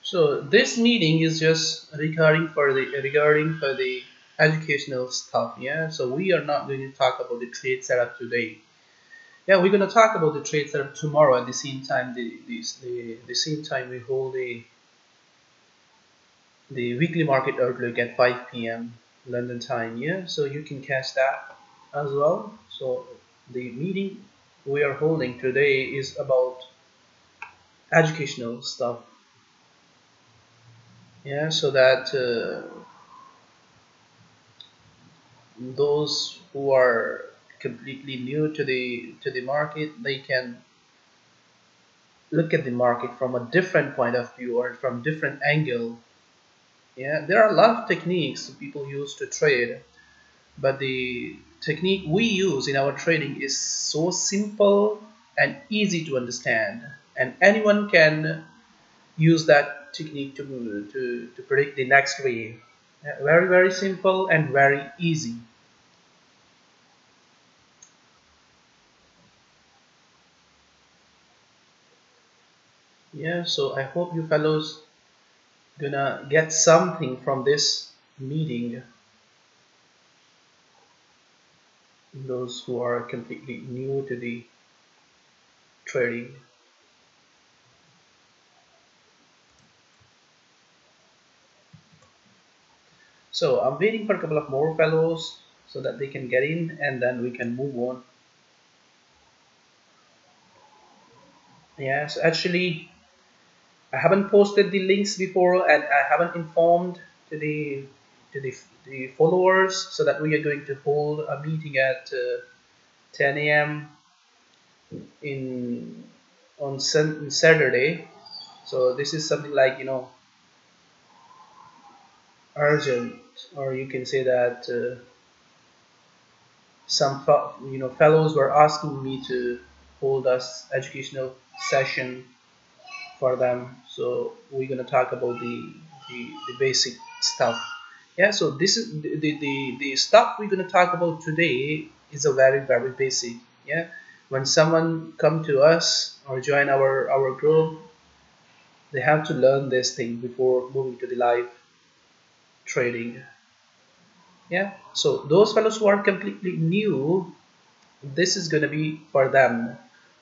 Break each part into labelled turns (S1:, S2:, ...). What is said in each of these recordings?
S1: So this meeting is just regarding for the educational stuff. Yeah. So we are not going to talk about the trade setup today. Yeah, we're going to talk about the trade setup tomorrow at the same time. The same time we hold the weekly market outlook at 5 p.m. London time. Yeah. So you can catch that as well. So the meeting we are holding today is about educational stuff. Yeah. So that. Those who are completely new to the market, they can look at the market from a different point of view or from different angle. Yeah, there are a lot of techniques people use to trade, but the technique we use in our trading is so simple and easy to understand, and anyone can use that technique to predict the next wave. Yeah, very very simple and very easy. Yeah, so I hope you fellows gonna get something from this meeting, those who are completely new to the trading. So I'm waiting for a couple of more fellows so that they can get in and then we can move on. Yeah, so actually I haven't posted the links before and I haven't informed to the followers so that we are going to hold a meeting at 10 a.m. in on Saturday. So this is something like urgent, or you can say that some fellows were asking me to hold us educational session for them. So we're gonna talk about the basic stuff. Yeah. So this is the stuff we're gonna talk about today is a very very basic. Yeah. When someone come to us or join our group, they have to learn this thing before moving to the live trading. Yeah, so those fellows who are completely new, this is going to be for them,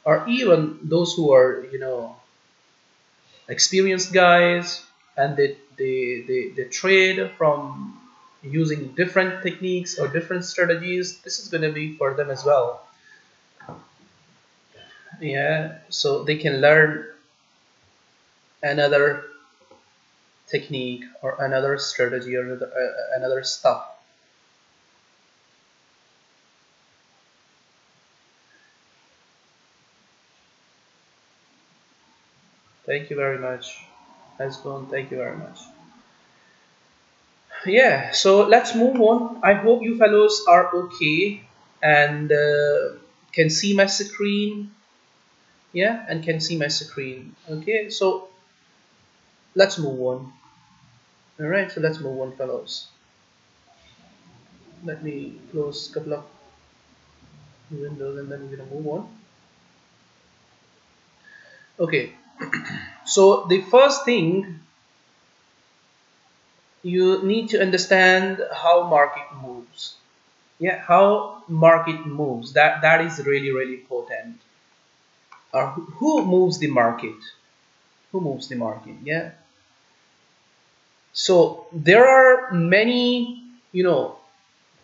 S1: or even those who are experienced guys and they trade from using different techniques or different strategies. This is going to be for them as well. Yeah, so they can learn another technique or another strategy or another stuff. Thank you very much. Hasbun, thank you very much. Yeah, so let's move on. I hope you fellows are okay and can see my screen. Yeah, and can see my screen. Okay, so let's move on. All right, so let's move on, fellows. Let me close a couple of windows and then we're gonna move on. Okay, so the first thing you need to understand how market moves. Yeah, how market moves. That is really really important. Who moves the market? Who moves the market? Yeah. So there are many,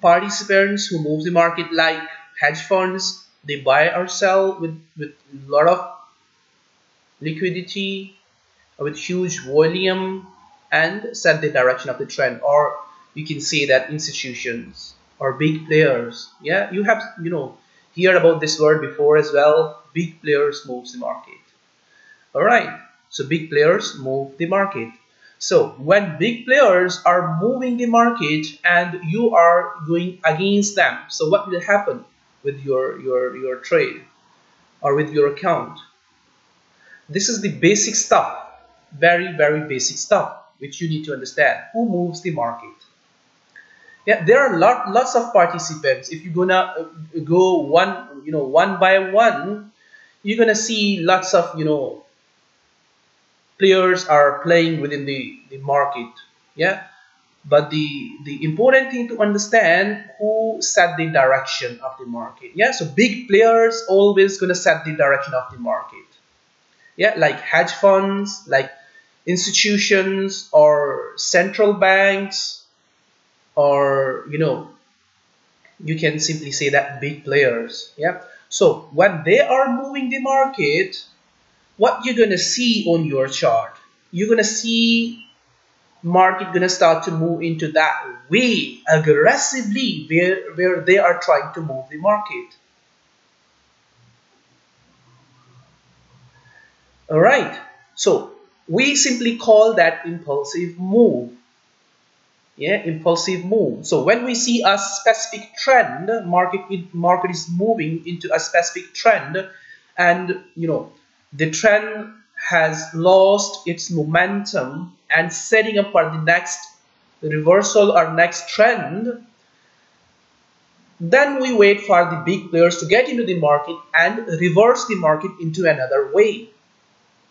S1: participants who move the market like hedge funds. They buy or sell with a lot of liquidity, with huge volume, and set the direction of the trend. Or you can say that institutions or big players. Yeah, you have heard about this word before as well. Big players moves the market. All right. So big players move the market. So when big players are moving the market and you are going against them, so what will happen with your trade or with your account? This is the basic stuff, very very basic stuff, which you need to understand. Who moves the market? Yeah, there are lots of participants. If you're gonna go one by one, you're gonna see lots of players are playing within the market. Yeah, but the important thing to understand, who set the direction of the market. Yeah, so big players always gonna set the direction of the market. Yeah, like hedge funds, like institutions or central banks, or you can simply say that big players. Yeah, so when they are moving the market, what you're gonna see on your chart, you're gonna see market gonna start to move into that way aggressively, where they are trying to move the market. All right, so we simply call that impulsive move. Yeah, impulsive move. So when we see a specific trend, market is moving into a specific trend, and the trend has lost its momentum and setting up for the next reversal or next trend, then we wait for the big players to get into the market and reverse the market into another way.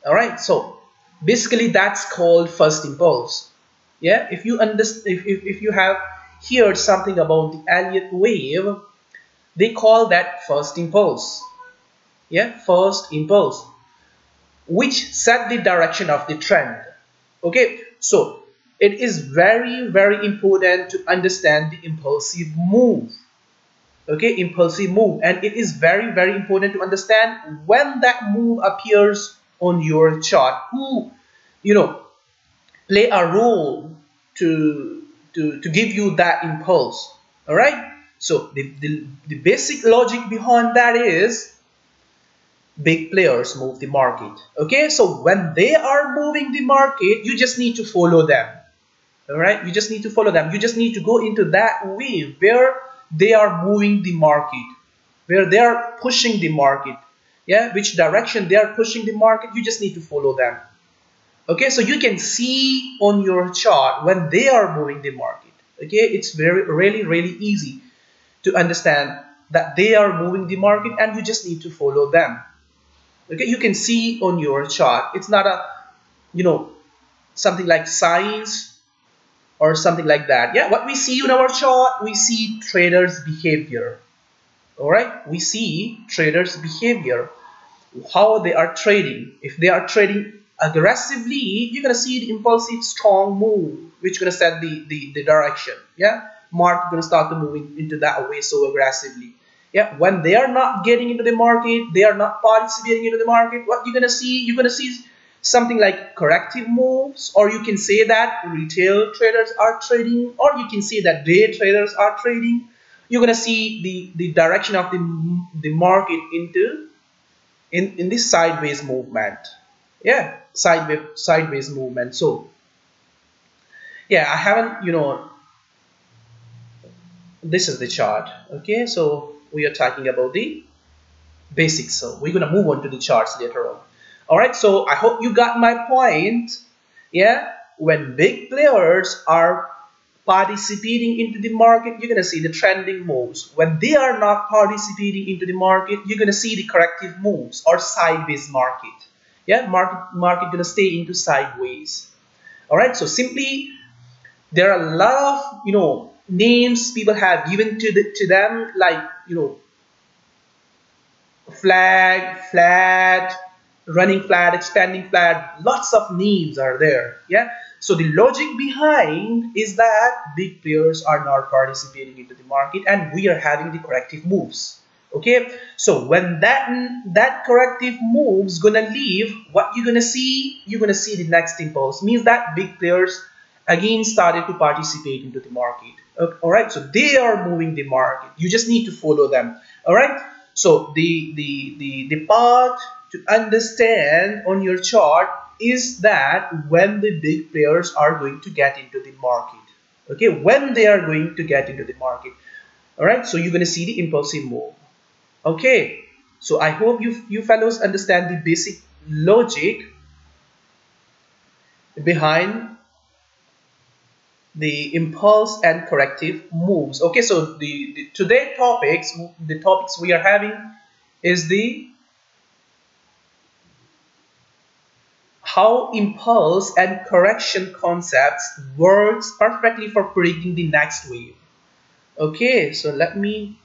S1: All right, so basically that's called first impulse. Yeah, if you understand, if you have heard something about the Elliott wave, they call that first impulse. Yeah, first impulse, which set the direction of the trend. Okay, so it is very, very important to understand the impulsive move. Okay, impulsive move, and it is very, very important to understand when that move appears on your chart, who play a role to give you that impulse. All right, so the basic logic behind that is big players move the market. Okay, so when they are moving the market, you just need to follow them. All right, you just need to follow them. You just need to go into that wave where they are moving the market, where they are pushing the market. Yeah, which direction they are pushing the market, you just need to follow them. Okay, so you can see on your chart when they are moving the market. Okay, it's really easy to understand that they are moving the market, and you just need to follow them. Okay, you can see on your chart. It's not a something like science or something like that. Yeah, what we see on our chart, we see traders behavior. All right, we see traders behavior, how they are trading. If they are trading aggressively, you're gonna see the impulsive strong move, which gonna set the direction. Yeah, market gonna start to move into that way so aggressively. Yeah, when they are not getting into the market, they are not participating into the market, what you're gonna see, something like corrective moves, or you can say that retail traders are trading, or you can say that day traders are trading. You're gonna see the direction of the market into in this sideways movement. Yeah, sideways movement. So yeah, I haven't this is the chart. Okay, so we are talking about the basics, so we're gonna move on to the charts later on. All right, so I hope you got my point. Yeah, when big players are participating into the market, you're gonna see the trending moves. When they are not participating into the market, you're gonna see the corrective moves or sideways market. Yeah, market gonna stay into sideways. All right, so simply there are a lot of names people have given to them, like flag, flat, running flat, expanding flat. Lots of names are there. Yeah, so the logic behind is that big players are not participating into the market, and we are having the corrective moves. Okay, so when that corrective moves gonna leave, what you're gonna see, the next impulse, means that big players again started to participate into the market. All right, so they are moving the market, you just need to follow them. All right, so the part to understand on your chart is that when the big players are going to get into the market. Okay, when they are going to get into the market. All right, so you're going to see the impulsive move. Okay, so I hope you fellows understand the basic logic behind the impulse and corrective moves. Okay, so the topics we are having is the how impulse and correction concepts works perfectly for predicting the next wave. Okay, so let me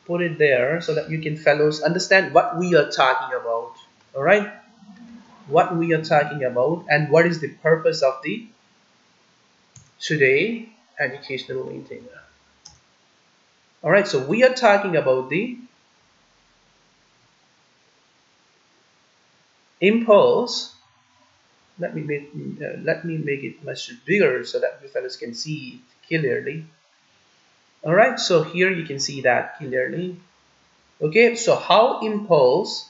S1: put it there so that you can fellows understand what we are talking about. All right, what we are talking about and what is the purpose of the today educational maintainer. All right, so we are talking about the impulse. Let me make it much bigger so that you fellows can see it clearly. All right, so here you can see that clearly. Okay, so how impulse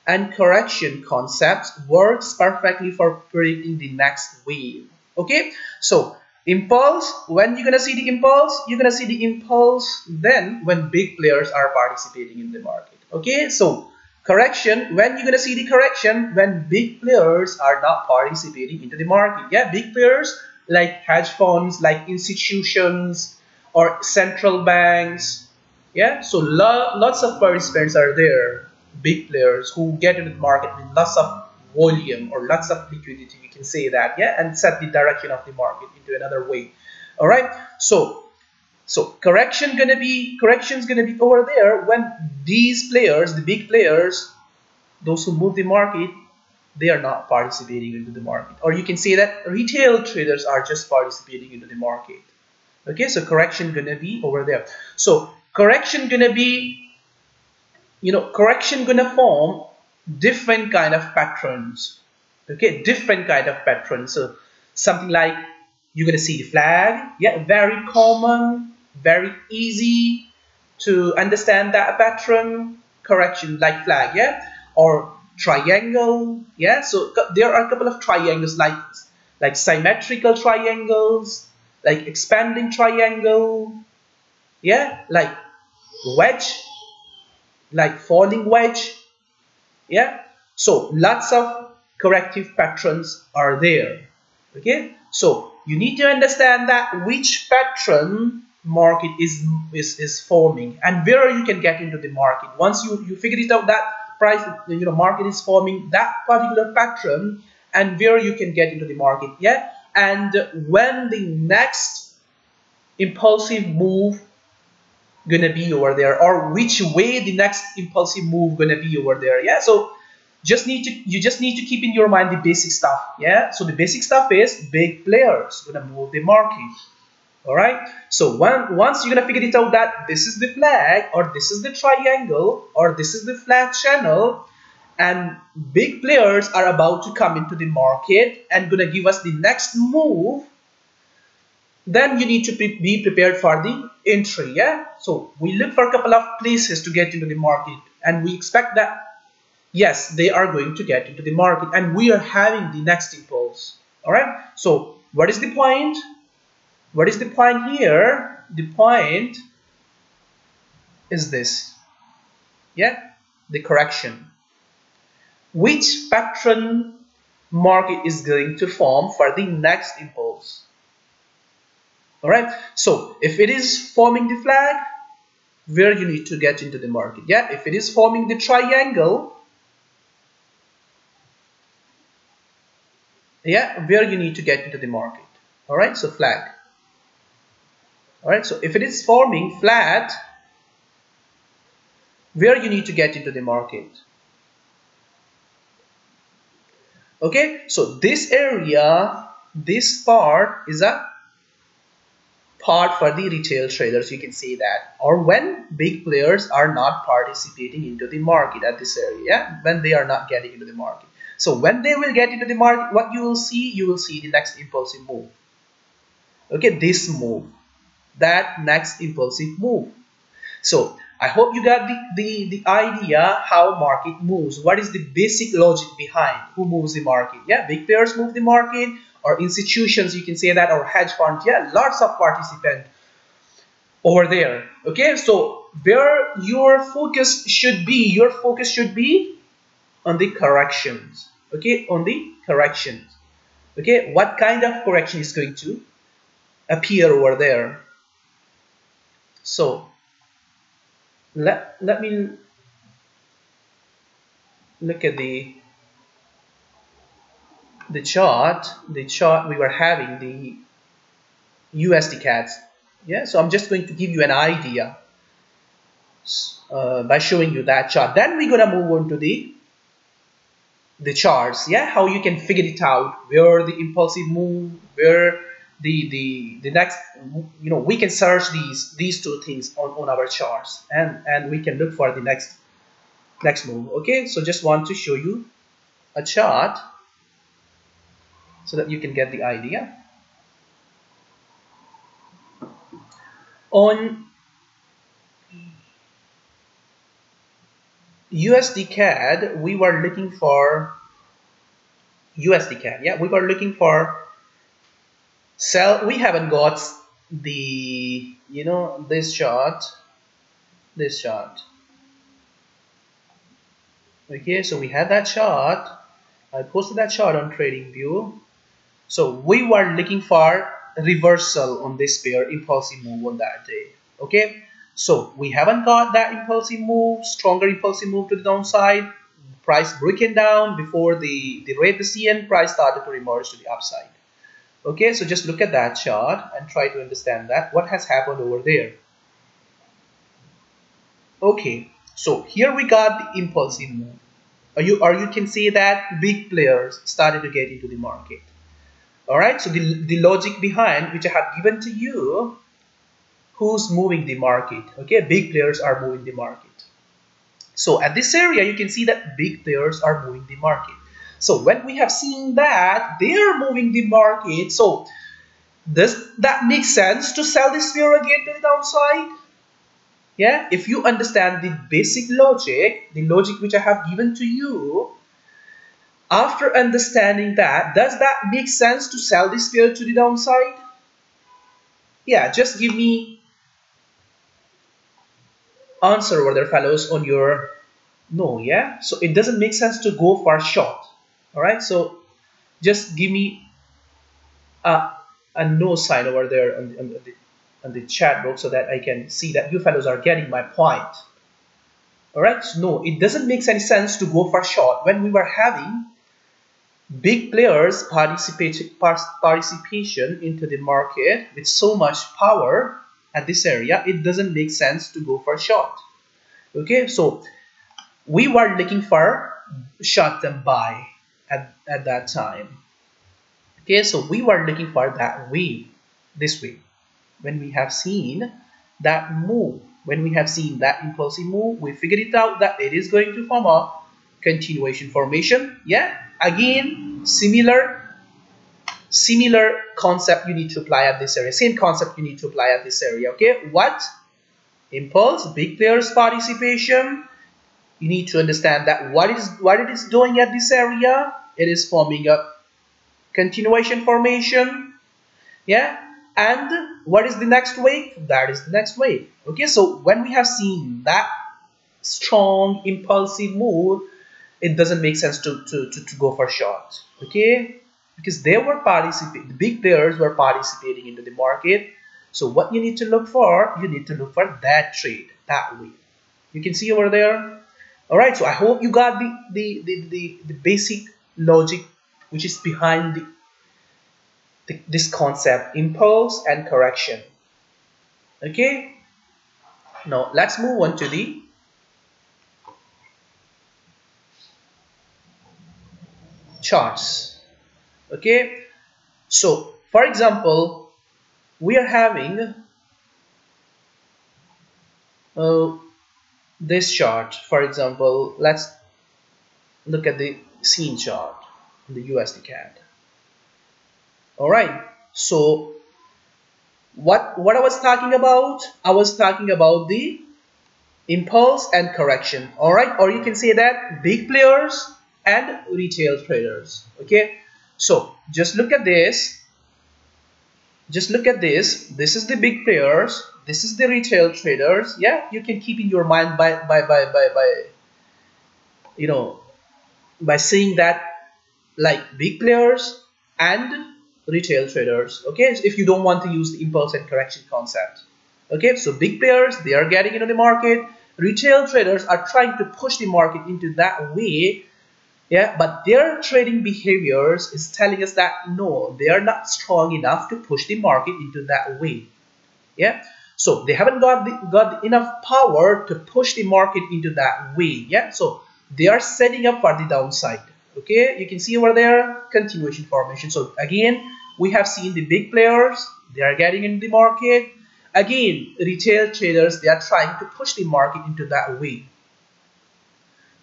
S1: and correction concepts works perfectly for predicting the next wave. Okay, so impulse, when you're gonna see the impulse, you're gonna see the impulse then when big players are participating in the market. Okay, so correction, when you're gonna see the correction when big players are not participating into the market. Yeah, big players like hedge funds, like institutions or central banks. Yeah, so lots of participants are there, big players who get into the market with lots of volume or lots of liquidity, you can say that. Yeah, and set the direction of the market into another way. All right, so correction's gonna be over there when these players, the big players, those who move the market, they are not participating into the market, or you can say that retail traders are just participating into the market. Okay, so correction gonna be over there. So correction gonna be, correction gonna form different kind of patterns. Okay, different kind of patterns. So something like you're gonna see the flag. Yeah, very common, very easy to understand that pattern. Correction like flag. Yeah, or triangle. Yeah, so there are a couple of triangles like symmetrical triangles, like expanding triangle. Yeah, like wedge, like falling wedge. Yeah, so lots of corrective patterns are there. Okay, so you need to understand that which pattern market is forming and where you can get into the market. Once you figure it out that price, market is forming that particular pattern and where you can get into the market. Yeah, and when the next impulsive move gonna be over there, or which way the next impulsive move gonna be over there. Yeah, so you just need to keep in your mind the basic stuff. Yeah, so the basic stuff is big players gonna move the market. All right, so once you're gonna figure it out that this is the flag, or this is the triangle, or this is the flat channel, and big players are about to come into the market and gonna give us the next move, then you need to be prepared for the entry. Yeah, so we look for a couple of places to get into the market, and we expect that yes, they are going to get into the market and we are having the next impulse. All right, so what is the point? What is the point here? The point is this. Yeah, the correction. Which pattern market is going to form for the next impulse? All right, so if it is forming the flag, where you need to get into the market. Yeah, if it is forming the triangle, yeah, where you need to get into the market. All right, so flag. All right, so if it is forming flat, where you need to get into the market. Okay, so this area, this part is a part for the retail traders, you can say that, or when big players are not participating into the market at this area, when they are not getting into the market. So when they will get into the market, what you will see the next impulsive move. Okay, this move, that next impulsive move. So I hope you got the idea how market moves. What is the basic logic behind who moves the market? Yeah, big players move the market, or institutions, you can say that, or hedge funds. Yeah, lots of participants over there. Okay, so where your focus should be, on the corrections. Okay, on the corrections. Okay, what kind of correction is going to appear over there? So Let me look at the chart we were having, the USD CADs. Yeah, so I'm just going to give you an idea by showing you that chart. Then we're gonna move on to the charts. Yeah, how you can figure it out, where the impulsive move, where the next, you know, we can search these two things on our charts, and we can look for the next move. Okay, so just want to show you a chart so that you can get the idea. On USD CAD, we were looking for USD CAD. Yeah, we were looking for sell. We haven't got the, you know, this chart. Okay, so we had that chart. I posted that chart on TradingView. So we were looking for reversal on this pair, impulsive move on that day. Okay, so we haven't got that impulsive move, stronger impulsive move to the downside. Price breaking down before the rate the CN price started to emerge to the upside. Okay, so just look at that chart and try to understand that what has happened over there. Okay, so here we got the impulsive move. Or you can see that big players started to get into the market. All right, so the logic behind which I have given to you, who's moving the market? Okay, big players are moving the market. So at this area, you can see that big players are moving the market. So when we have seen that they are moving the market, so does that make sense to sell this pair again to the downside? Yeah, if you understand the basic logic, the logic which I have given to you, after understanding that, does that make sense to sell this pair to the downside? Yeah, just give me answer over there, fellows, on your no. Yeah, so it doesn't make sense to go for short. All right, so just give me a, a no sign over there on the chat box so that I can see that you fellows are getting my point. All right, so no, it doesn't make any sense to go for short when we were having big players participation into the market with so much power at this area. It doesn't make sense to go for short. Okay, so we were looking for short-term buy at that time. Okay, so we were looking for that wave, this wave. When we have seen that move, when we have seen that impulsive move, we figured it out that it is going to form a continuation formation. Yeah, again, similar concept you need to apply at this area. Same concept you need to apply at this area. Okay, what? Impulse, big players participation. You need to understand that what it is doing at this area. It is forming a continuation formation. Yeah, and what is the next wave? That is the next wave. Okay, so when we have seen that strong impulsive move, it doesn't make sense to go for short. Okay, because they were participating, the big players were participating into the market. So what you need to look for, you need to look for that trade, that wave. You can see over there. All right, so I hope you got the basic logic which is behind this concept, impulse and correction. Okay, now let's move on to the charts. Okay, so for example, we are having this chart. For example, let's look at the scene chart, the USD CAD. All right, so what I was talking about, I was talking about the impulse and correction. All right, or you can say that big players and retail traders. Okay, so just look at this. Just look at this. This is the big players. This is the retail traders. Yeah, you can keep in your mind by you know, by saying that like big players and retail traders. Okay, so if you don't want to use the impulse and correction concept. Okay, so big players, they are getting into the market. retail traders are trying to push the market into that way. Yeah, but their trading behaviors is telling us that no, they are not strong enough to push the market into that way. Yeah, so they haven't got enough power to push the market into that way. Yeah, so they are setting up for the downside. Okay, you can see over there continuation formation. So again, we have seen the big players, they are getting into the market. Again, retail traders, they are trying to push the market into that way.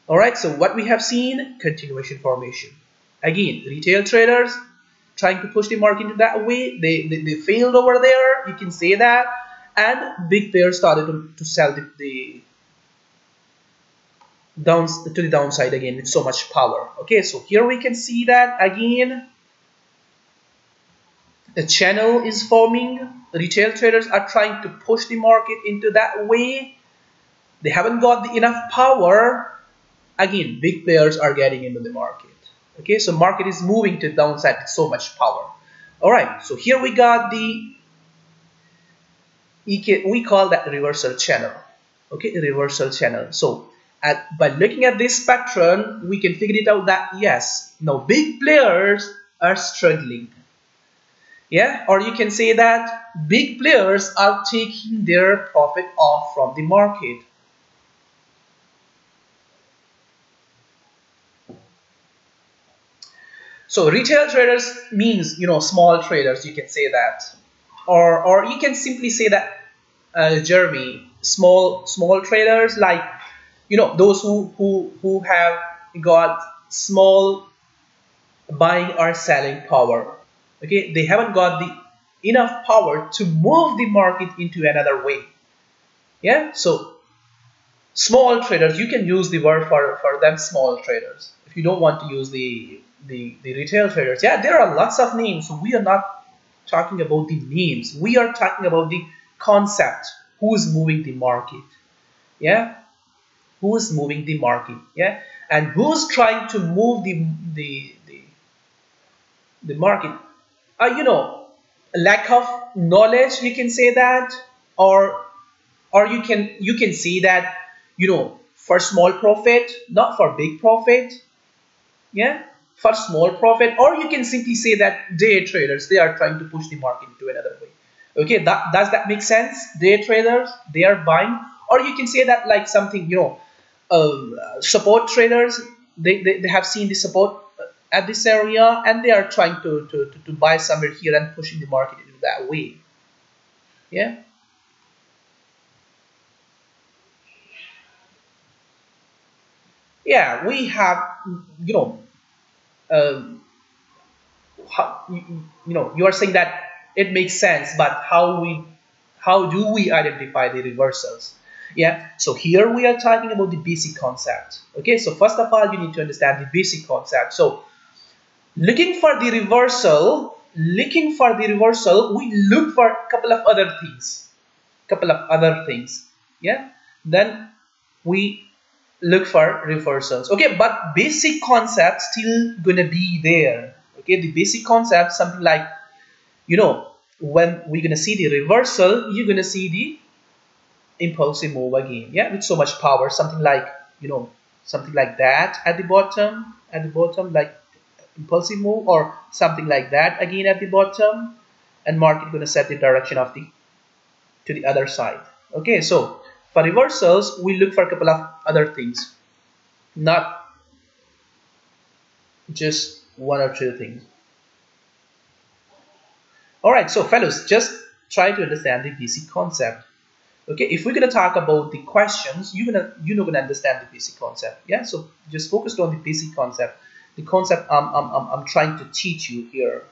S1: All right, so what we have seen, continuation formation. Again, retail traders trying to push the market into that way. They failed over there, you can say that. And big players started to sell the downside again with so much power. Okay, so here we can see that again a channel is forming. Retail traders are trying to push the market into that way. They haven't got enough power. Again, big players are getting into the market. Okay, so market is moving to the downside with so much power. All right, so here we got we call that reversal channel. Okay, reversal channel. So by looking at this pattern, we can figure it out that yes, now big players are struggling. Yeah, or you can say that big players are taking their profit off from the market. So retail traders means, small traders, you can say that. Or you can simply say that, Jeremy, small traders, like, those who have got small buying or selling power. Okay, they haven't got enough power to move the market into another way. Yeah, so small traders, you can use the word for them, small traders, if you don't want to use the retail traders. Yeah, there are lots of names, so we are not talking about the names, we are talking about the concept. Who is moving the market? Yeah, who is moving the market? Yeah, and who's trying to move the market? Lack of knowledge, you can say that. Or you can see that, for small profit, not for big profit. Yeah, for small profit. Or you can simply say that day traders, they are trying to push the market into another way. Okay, does that make sense? Day traders, they are buying. Or you can say that like something, support traders, they have seen the support at this area, and they are trying to buy somewhere here and pushing the market into that way. Yeah. Yeah, we have, um, you are saying that it makes sense, but how do we identify the reversals? Yeah, so here we are talking about the basic concept. Okay, so first of all, you need to understand the basic concept. So looking for the reversal, we look for a couple of other things. Yeah, then we look for reversals. Okay, but basic concept still gonna be there. Okay, the basic concept, something like, when we're gonna see the reversal, you're gonna see the impulsive move again. Yeah, with so much power, something like, something like that at the bottom, like impulsive move, or something like that again at the bottom, and market gonna set the direction of to the other side. Okay, so for reversals, we look for a couple of other things, not just one or two things. All right, so fellows, just try to understand the basic concept. Okay, if we're gonna talk about the questions, you're gonna understand the basic concept. Yeah, so just focus on the basic concept, the concept I'm trying to teach you here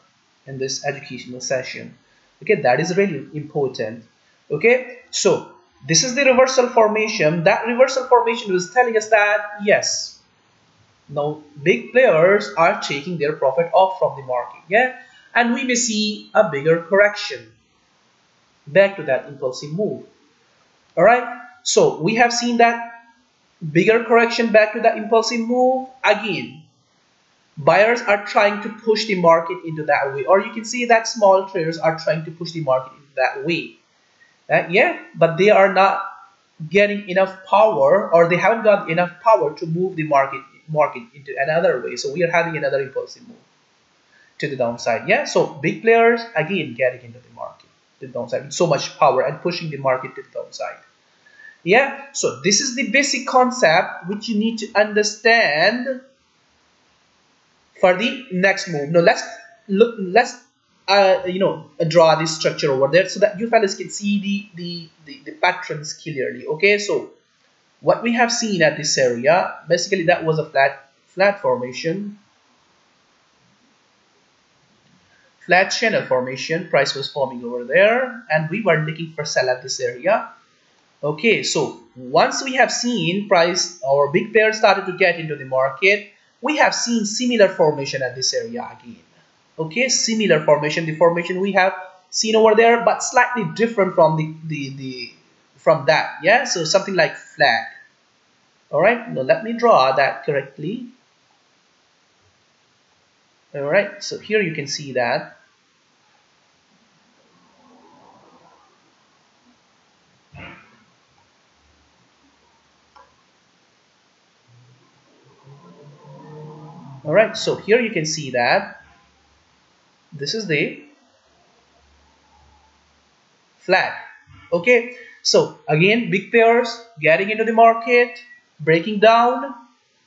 S1: in this educational session. Okay, that is really important. Okay, so this is the reversal formation. That reversal formation was telling us that yes, now big players are taking their profit off from the market. Yeah, and we may see a bigger correction back to that impulsive move. All right, so we have seen that bigger correction back to that impulsive move. Again, buyers are trying to push the market into that way, or you can see that small traders are trying to push the market into that way. Yeah, but they are not getting enough power, or they haven't got enough power to move the market into another way. So we are having another impulsive move to the downside. Yeah, so big players again getting into the market to the downside with so much power and pushing the market to the downside. Yeah, so this is the basic concept which you need to understand for the next move. Now let's draw this structure over there so that you fellas can see the patterns clearly. Okay, so what we have seen at this area, basically that was a flat formation, flat channel formation. Price was forming over there and we were looking for sell at this area. Okay, so once we have seen price, our big players started to get into the market, we have seen similar formation at this area again. Okay, similar formation, the formation we have seen over there, but slightly different from from that. Yeah, so something like flag. All right, now let me draw that correctly. All right, so here you can see that. All right, so here you can see that this is the flag. Okay, so again big pairs getting into the market, breaking down.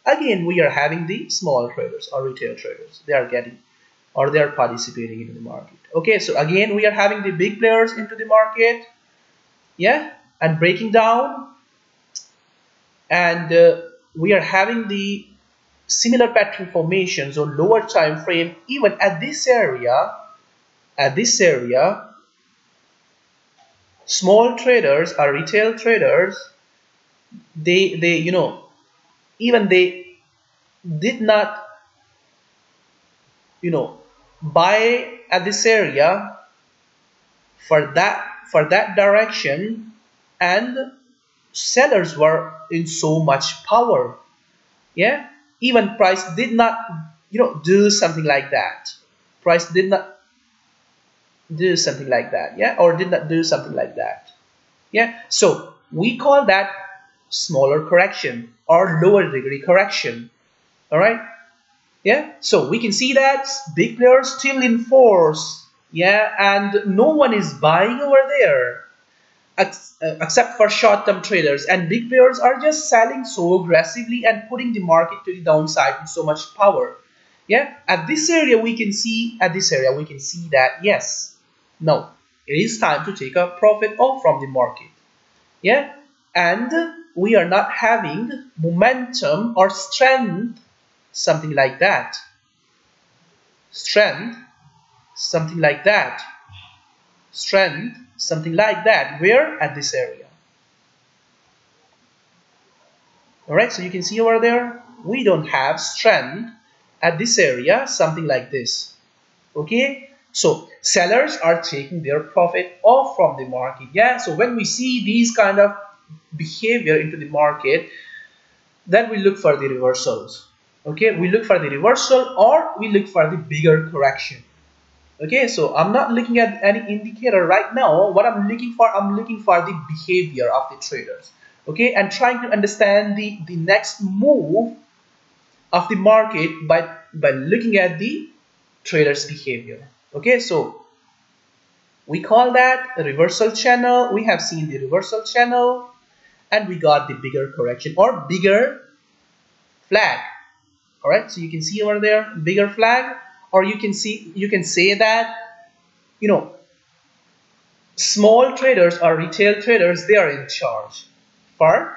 S1: Again we are having the small traders or retail traders, they are getting or they are participating into the market. Okay, so again we are having the big players into the market, yeah, and breaking down, and we are having the similar pattern formations on lower time frame. Even at this area, small traders or retail traders, they even they did not buy at this area for that direction, and sellers were in so much power. Yeah, even price did not do something like that. Price did not do something like that. Yeah, or did not do something like that. Yeah, so we call that smaller correction or lower degree correction. All right. Yeah, so we can see that big players still in force. Yeah, and no one is buying over there except for short-term traders, and big players are just selling so aggressively and putting the market to the downside with so much power. Yeah, at this area we can see that yes, now it is time to take a profit off from the market. Yeah, and we are not having momentum or strength, something like that. Strength, something like that. Strength, something like that. Where? At this area. Alright, so you can see over there, we don't have strength at this area, something like this. Okay, so sellers are taking their profit off from the market. Yeah, so when we see these kind of behavior into the market, then we look for the reversals. Okay, we look for the reversal or we look for the bigger correction. Okay, so I'm not looking at any indicator right now. What I'm looking for the behavior of the traders. Okay, and trying to understand the next move of the market by looking at the traders behavior. Okay, so we call that a reversal channel. We have seen the reversal channel and we got the bigger correction or bigger flag. All right, so you can see over there bigger flag, or you can say that small traders or retail traders, they are in charge for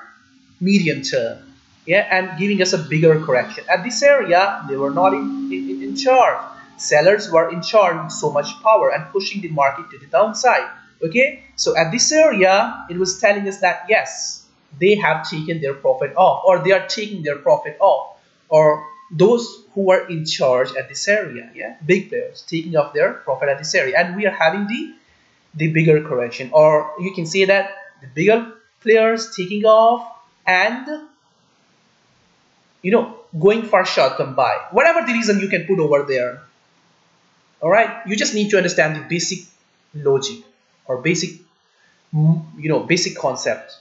S1: medium term. Yeah, and giving us a bigger correction. At this area, they were not in charge. Sellers were in charge with so much power and pushing the market to the downside. Okay, so at this area, it was telling us that yes, they have taken their profit off, or they are taking their profit off, or those who are in charge at this area, yeah, big players taking off their profit at this area, and we are having the bigger correction, or you can say that the bigger players taking off and going for short-term buy, whatever the reason you can put over there. All right, you just need to understand the basic logic or basic basic concept.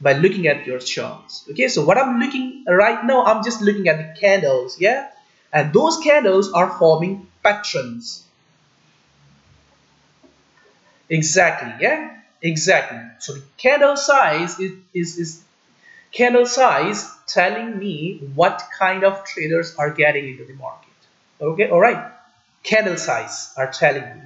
S1: by looking at your charts. Okay, so what I'm looking right now, I'm just looking at the candles, yeah, and those candles are forming patterns. Exactly, yeah, exactly. So the candle size is candle size telling me what kind of traders are getting into the market. Okay, all right. Candle size are telling me.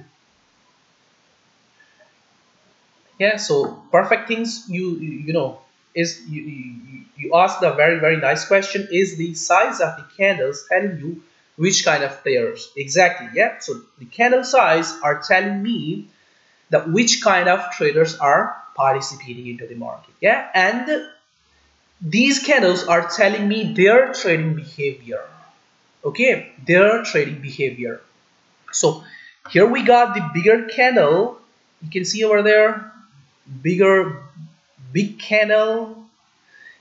S1: Yeah, so perfect things you know is you ask the very nice question, is the size of the candles telling you which kind of players? Exactly, yeah. So the candle size are telling me that which kind of traders are participating into the market, yeah, and these candles are telling me their trading behavior. Okay, their trading behavior. So here we got the bigger candle, you can see over there, big candle,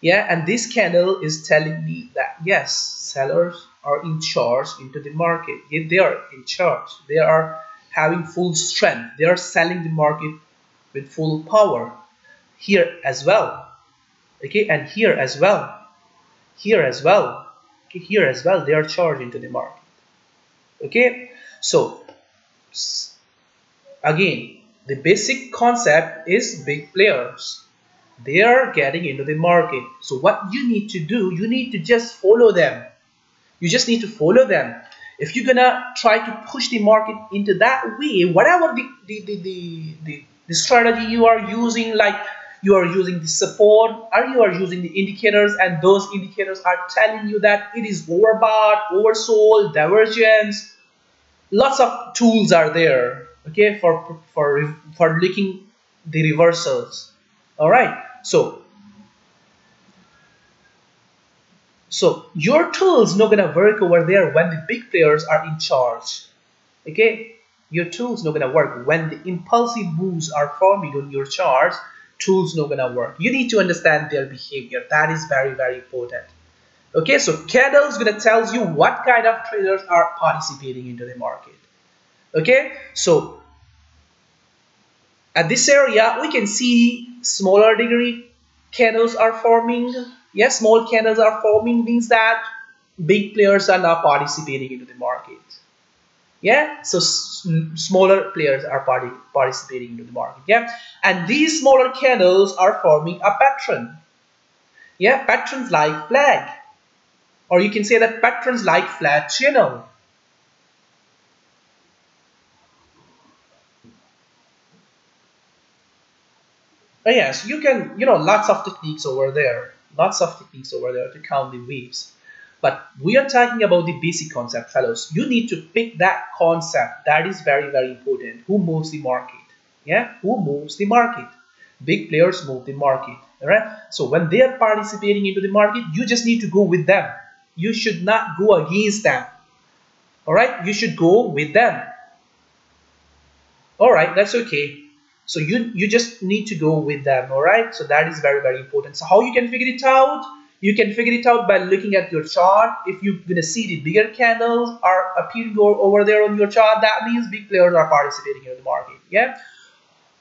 S1: yeah, and this candle is telling me that yes, sellers are in charge into the market. If they are in charge, they are having full strength, they are selling the market with full power here as well. Okay, and here as well, here as well, okay, here as well, they are charged into the market. Okay, so again, the basic concept is big players, they are getting into the market. So what you need to do, you need to just follow them. You just need to follow them. If you're gonna try to push the market into that way, whatever the strategy you are using, like you are using the support or you are using the indicators, and those indicators are telling you that it is overbought, oversold, divergence, lots of tools are there, okay, for looking the reversals. All right, so your tools not gonna work over there when the big players are in charge. Okay, your tools not gonna work when the impulsive moves are forming on your charts. Tools not gonna work. You need to understand their behavior. That is very important. Okay, so candles gonna tells you what kind of traders are participating into the market. Okay, so at this area we can see smaller degree candles are forming. Yes, small candles are forming, means that big players are now participating into the market. Yeah, so smaller players are participating into the market. Yeah, and these smaller candles are forming a pattern. Yeah, patterns like flag, or you can say that patterns like flat channel. Yes, you can, lots of techniques over there, to count the waves. But we are talking about the basic concept, fellows. You need to pick that concept. That is very important. Who moves the market? Yeah, who moves the market? Big players move the market. All right. So when they are participating into the market, you just need to go with them. You should not go against them. All right. You should go with them. All right, that's okay. So you just need to go with them. All right, so that is very important. So how you can figure it out? You can figure it out by looking at your chart. If you're gonna see the bigger candles are appearing over there on your chart, that means big players are participating in the market. Yeah,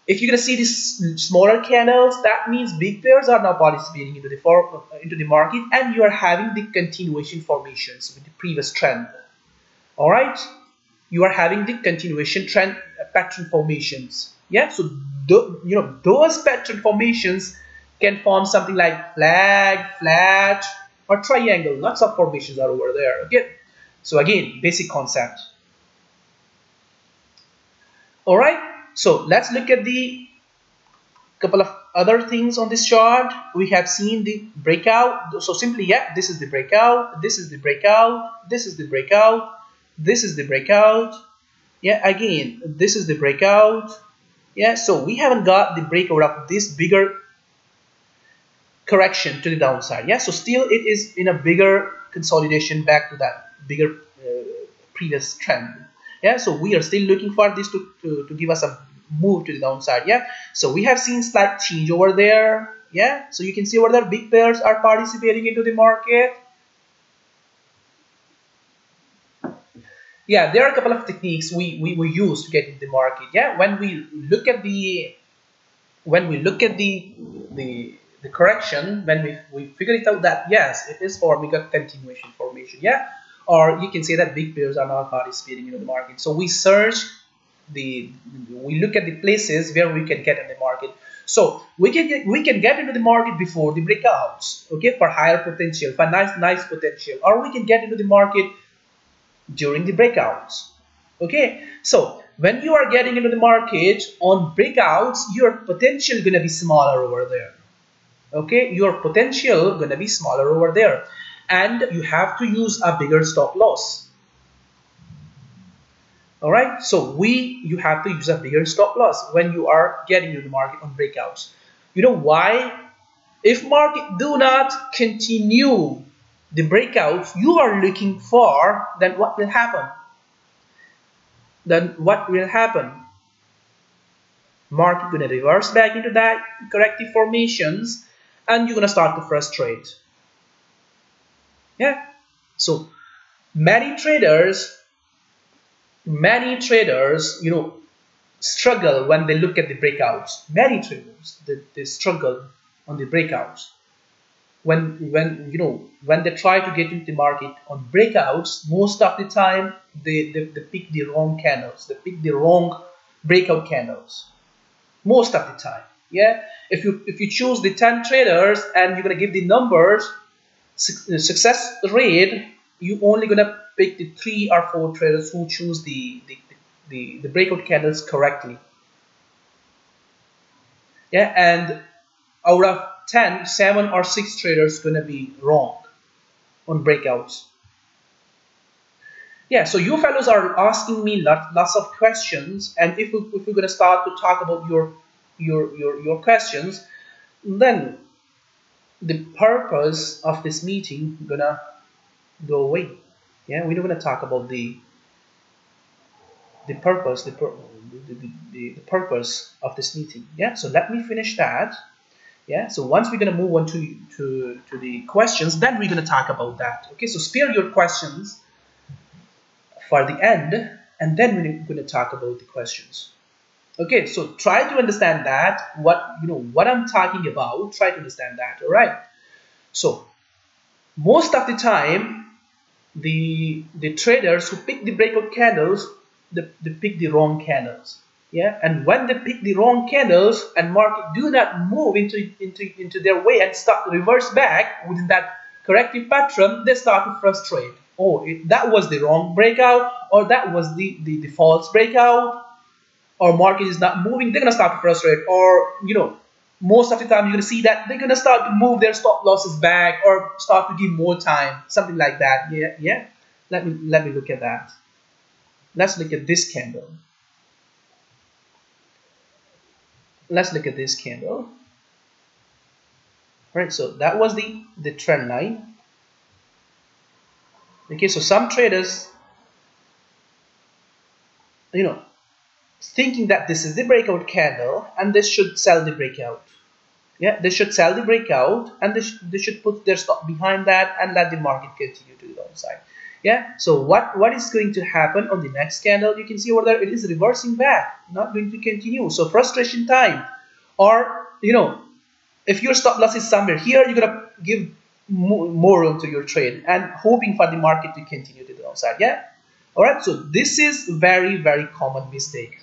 S1: if you're gonna see these smaller candles, that means big players are now participating into the market, and you are having the continuation formations with the previous trend. All right, you are having the continuation trend pattern formations. Yeah, so those pattern formations can form something like flag, flat, or triangle. Lots of formations are over there. Okay, so again, basic concept. All right, so let's look at the couple of other things on this chart. We have seen the breakout. So simply, yeah, this is the breakout, this is the breakout, this is the breakout, this is the breakout. Yeah, again, this is the breakout. Yeah, so we haven't got the breakout of this bigger correction to the downside. Yeah, so still it is in a bigger consolidation back to that bigger previous trend. Yeah, so we are still looking for this to give us a move to the downside. Yeah, so we have seen slight change over there. Yeah, so you can see over there big players are participating into the market. Yeah, there are a couple of techniques we use to get into the market. Yeah, when we look at the the correction, when we figure it out that yes, it is forming a continuation formation, yeah, or you can say that big players are not participating in the market. So we search we look at the places where we can get in the market. So we can get into the market before the breakouts, okay, for higher potential, for nice potential, or we can get into the market during the breakouts. Okay, so when you are getting into the market on breakouts, your potential gonna be smaller over there. Okay, your potential gonna be smaller over there, and you have to use a bigger stop loss. All right, so you have to use a bigger stop loss when you are getting into the market on breakouts. You know why? If market do not continue the breakouts you are looking for, then what will happen? Market gonna reverse back into that corrective formations, and you're gonna start to frustrate. Yeah. So many traders, you know, struggle when they look at the breakouts. Many traders they struggle on the breakouts. When they try to get into the market on breakouts, most of the time they pick the wrong candles, they pick the wrong breakout candles. Most of the time, yeah. If you choose the 10 traders and you're gonna give the numbers success rate, you only gonna pick the 3 or 4 traders who choose the breakout candles correctly. Yeah, and out of 10, 7 or 6 traders gonna be wrong on breakouts. Yeah, so you fellows are asking me lots of questions, and if we're gonna start to talk about your questions, then the purpose of this meeting gonna go away. Yeah, we're not gonna talk about the purpose, the purpose of this meeting. Yeah, so let me finish that. Yeah, so once we're gonna move on to the questions, then we're gonna talk about that. Okay, so spare your questions for the end, and then we're going to talk about the questions. Okay, so try to understand that what I'm talking about. Try to understand that. All right. So most of the time, the traders who pick the breakout candles, they pick the wrong candles. Yeah, and when they pick the wrong candles and market do not move into their way and start to reverse back within that corrective pattern, they start to frustrate. Oh, that was the wrong breakout, or that was the false breakout, or market is not moving. They're gonna start to frustrate, or most of the time you're gonna see that they're gonna start to move their stop losses back or start to give more time, something like that. Yeah. Let me look at that. Let's look at this candle. Let's look at this candle. Right, so that was the trend line. Okay, so some traders, thinking that this is the breakout candle and they should sell the breakout. Yeah, they should sell the breakout and they should put their stop behind that and let the market continue to the downside. Yeah, so what is going to happen on the next candle? You can see over there it is reversing back, not going to continue. So frustration time, or if your stop loss is somewhere here, you're gonna give more room to your trade and hoping for the market to continue to the downside. Yeah. All right. So this is very common mistake.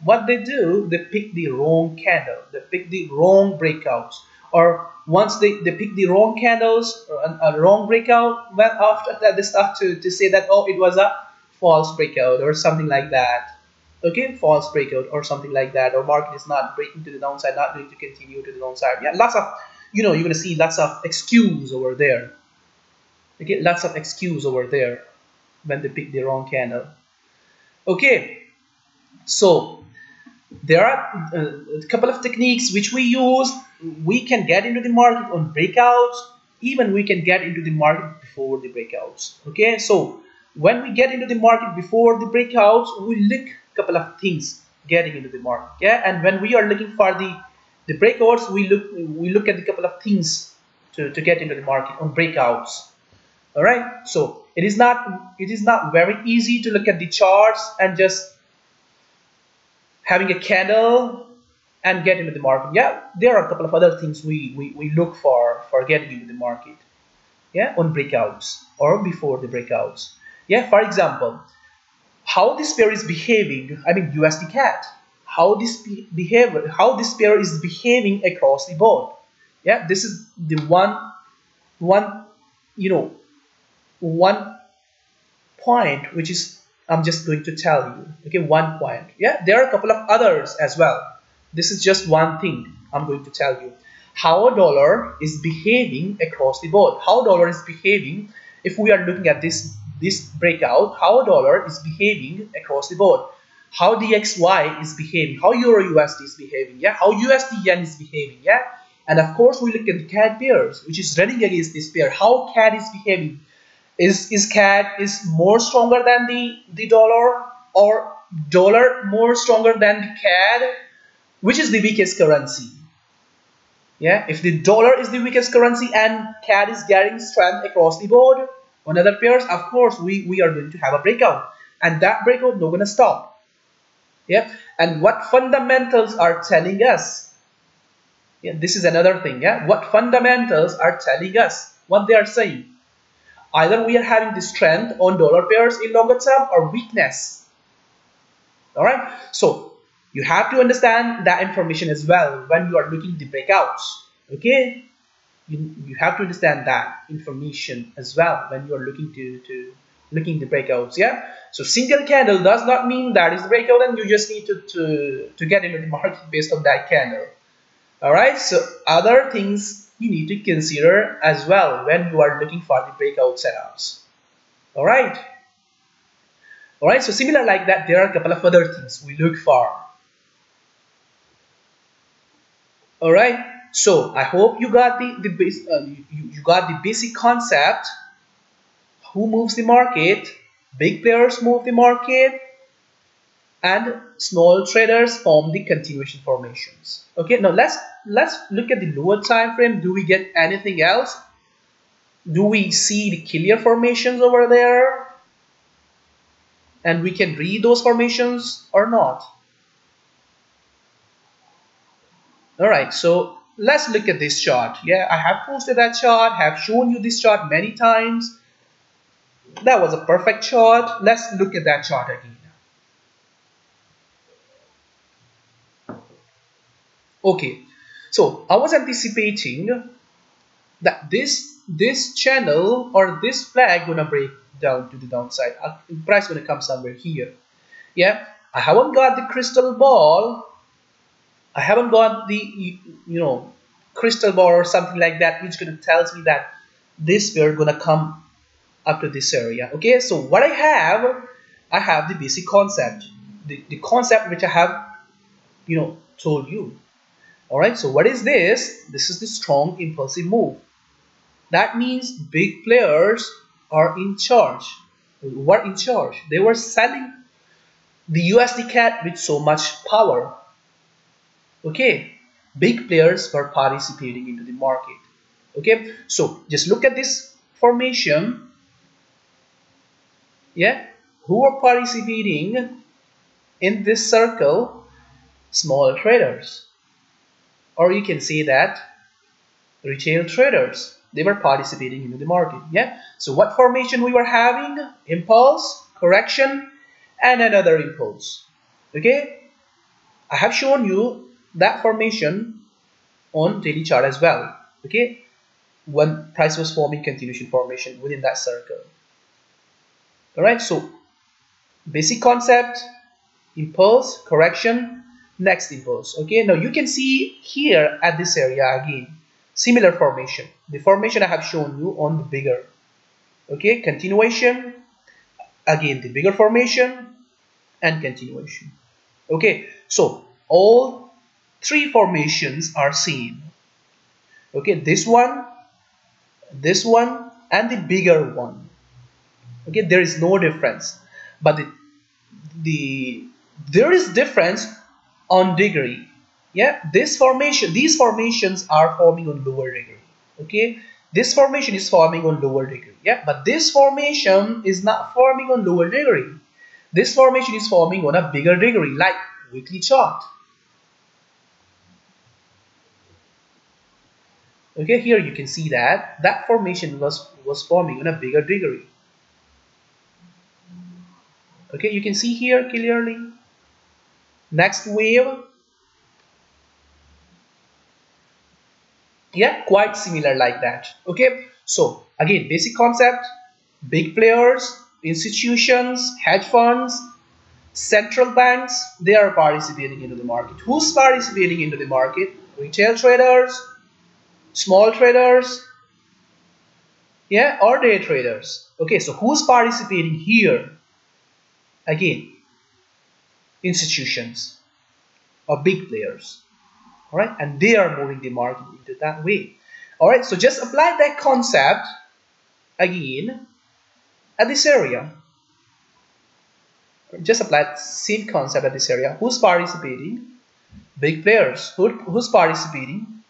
S1: What they do, they pick the wrong candle, they pick the wrong breakouts, or once they pick the wrong candles or a wrong breakout, well, after that they start to say that, oh, it was a false breakout or something like that. Okay, false breakout or something like that, or market is not breaking to the downside, not going to continue to the downside. Yeah, lots of you're gonna see lots of excuse over there. Okay, lots of excuse over there when they pick the wrong candle. Okay, so there are a couple of techniques which we use. We can get into the market on breakouts, even we can get into the market before the breakouts. Okay, so when we get into the market before the breakouts, we look a couple of things getting into the market. Yeah, and when we are looking for the breakouts, we look at a couple of things to get into the market on breakouts. All right, so it is not very easy to look at the charts and just having a candle and get into the market. Yeah, there are a couple of other things we look for getting into the market. Yeah, on breakouts or before the breakouts. Yeah, for example, how this pair is behaving. I mean USD CAD. How this pair is behaving across the board. Yeah, this is the one you know one point which is I'm just going to tell you. Okay, one point. Yeah, there are a couple of others as well. This is just one thing I'm going to tell you. How a dollar is behaving across the board. How dollar is behaving if we are looking at this breakout. How a dollar is behaving across the board. How DXY is behaving. How Euro USD is behaving. Yeah, how USD Yen is behaving. Yeah, and of course we look at the CAD pairs which is running against this pair. How CAD is behaving. Is CAD is more stronger than the dollar, or dollar more stronger than the CAD? Which is the weakest currency? Yeah, if the dollar is the weakest currency and CAD is getting strength across the board on other pairs, of course we are going to have a breakout, and that breakout not gonna stop. Yeah, and what fundamentals are telling us? Yeah, this is another thing. Yeah, what fundamentals are telling us? What they are saying? Either we are having the strength on dollar pairs in longer term or weakness. All right, so you have to understand that information as well when you are looking at the breakouts. Okay, you have to understand that information as well when you are looking looking the breakouts. Yeah, so single candle does not mean that is the breakout and you just need to get into the market based on that candle. All right, so other things you need to consider as well when you are looking for the breakout setups. All right. All right, so similar like that, there are a couple of other things we look for. All right, so I hope you got you got the basic concept. Who moves the market? Big players move the market, and small traders form the continuation formations. Okay, now let's look at the lower time frame. Do we get anything else? Do we see the clear formations over there? And we can read those formations or not? All right, so let's look at this chart. Yeah, I have posted that chart, have shown you this chart many times. That was a perfect chart. Let's look at that chart again. Okay, so I was anticipating that this channel or this flag gonna break down to the downside. Price gonna come somewhere here. Yeah, I haven't got the crystal ball. I haven't got the crystal ball or something like that which gonna tells me that this pair gonna come up to this area. Okay, so what I have the basic concept, the concept which I have told you. All right, so what is this? This is the strong impulsive move. That means big players are in charge. Were in charge. They were selling the USD CAD with so much power. Okay, big players were participating into the market. Okay, so just look at this formation. Yeah, who are participating in this circle? Small traders, or you can say that retail traders. They were participating into the market. Yeah, so what formation we were having? Impulse, correction, and another impulse. Okay, I have shown you that formation on daily chart as well. Okay, when price was forming continuation formation within that circle. All right, so basic concept: impulse, correction, next impulse. Okay, now you can see here at this area again similar formation. The formation I have shown you on the bigger. Okay, continuation, again the bigger formation, and continuation. Okay, so all three formations are same. Okay, this one, and the bigger one. Okay, there is no difference, but there is difference on degree. Yeah, these formations are forming on lower degree. Okay, this formation is forming on lower degree. Yeah, but this formation is not forming on lower degree. This formation is forming on a bigger degree, like weekly chart. Okay, here you can see that that formation was forming on a bigger degree. Okay, you can see here clearly. Next wave, yeah, quite similar like that. Okay, so again, basic concept: big players, institutions, hedge funds, central banks, they are participating into the market. Who's participating into the market? Retail traders, small traders, yeah, or day traders. Okay, so who's participating here? Again, institutions or big players. All right, and they are moving the market into that way. All right, so just apply that concept again at this area. Just apply the same concept at this area. Who's participating? Big players. Who's participating?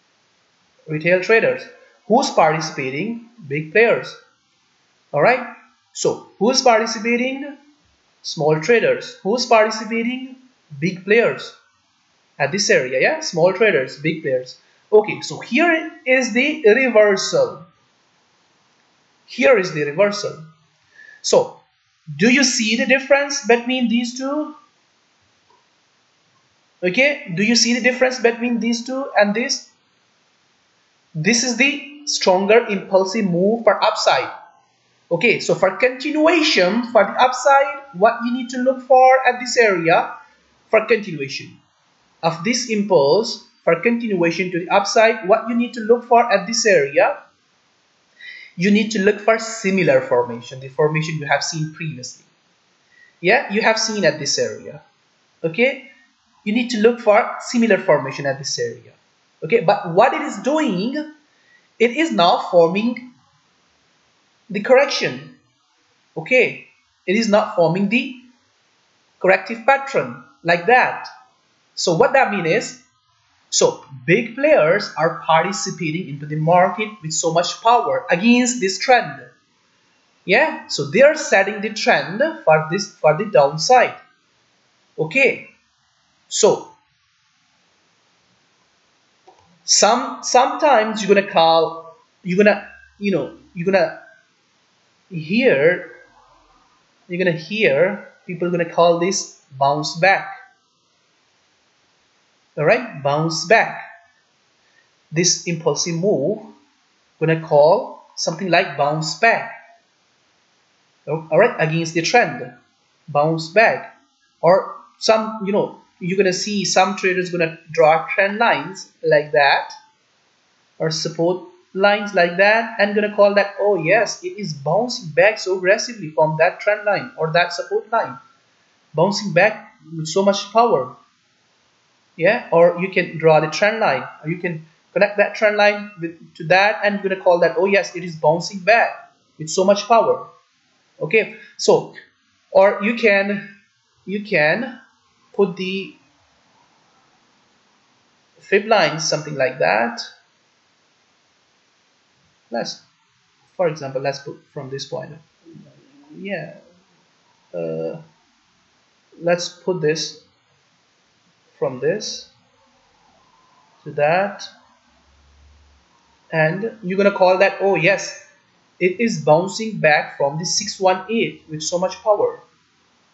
S1: Retail traders. Who's participating? Big players. All right, so who's participating? Small traders. Who's participating? Big players at this area. Yeah, small traders, big players. Okay, so here is the reversal. Here is the reversal. So do you see the difference between these two? Okay, do you see the difference between these two and this? This is the stronger impulsive move for upside. Okay, so for continuation, for the upside, what you need to look for at this area, for continuation of this impulse, for continuation to the upside, what you need to look for at this area, you need to look for similar formation, the formation you have seen previously. Yeah, you have seen at this area. Okay, you need to look for similar formation at this area. Okay, but what it is doing, it is now forming the correction. Okay, it is not forming the corrective pattern like that. So what that means is, so big players are participating into the market with so much power against this trend. Yeah, so they are setting the trend for this, for the downside. Okay, so sometimes you're gonna call, you're gonna hear people gonna call this bounce back. All right, bounce back. This impulsive move gonna call something like bounce back. All right, against the trend, bounce back. Or some, you're gonna see some traders gonna draw trend lines like that, or support lines like that, and gonna call that, oh yes, it is bouncing back so aggressively from that trend line or that support line, bouncing back with so much power. Yeah, or you can draw the trend line, or you can connect that trend line to that, and you're gonna call that, oh yes, it is bouncing back with so much power. Okay, so, or you can put the fib lines something like that. For example, let's put from this point. Yeah, let's put this from this to that, and you're gonna call that, oh yes, it is bouncing back from the 618 with so much power.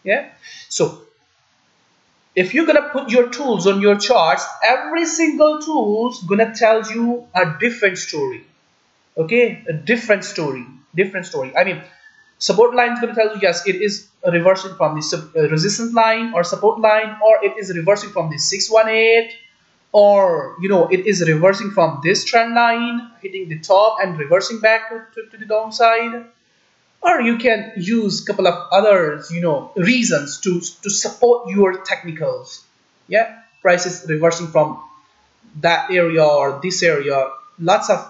S1: Yeah, so if you're gonna put your tools on your charts, every single tool's gonna tell you a different story. Okay, a different story. I mean, support line is going to tell you, yes, it is reversing from the resistance line or support line, or it is reversing from the 618, or it is reversing from this trend line, hitting the top and reversing back to the downside. Or you can use a couple of others, reasons to support your technicals. Yeah, prices reversing from that area or this area. Lots of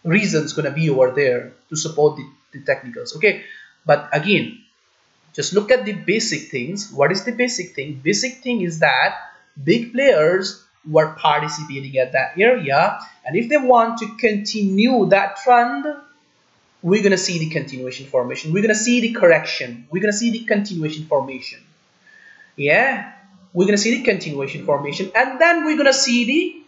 S1: reasons gonna be over there to support the technicals. Okay, but again, just look at the basic things. What is the basic thing? Basic thing is that big players were participating at that area, and if they want to continue that trend, we're gonna see the continuation formation, we're gonna see the correction, we're gonna see the continuation formation. Yeah, we're gonna see the continuation formation, and then we're gonna see the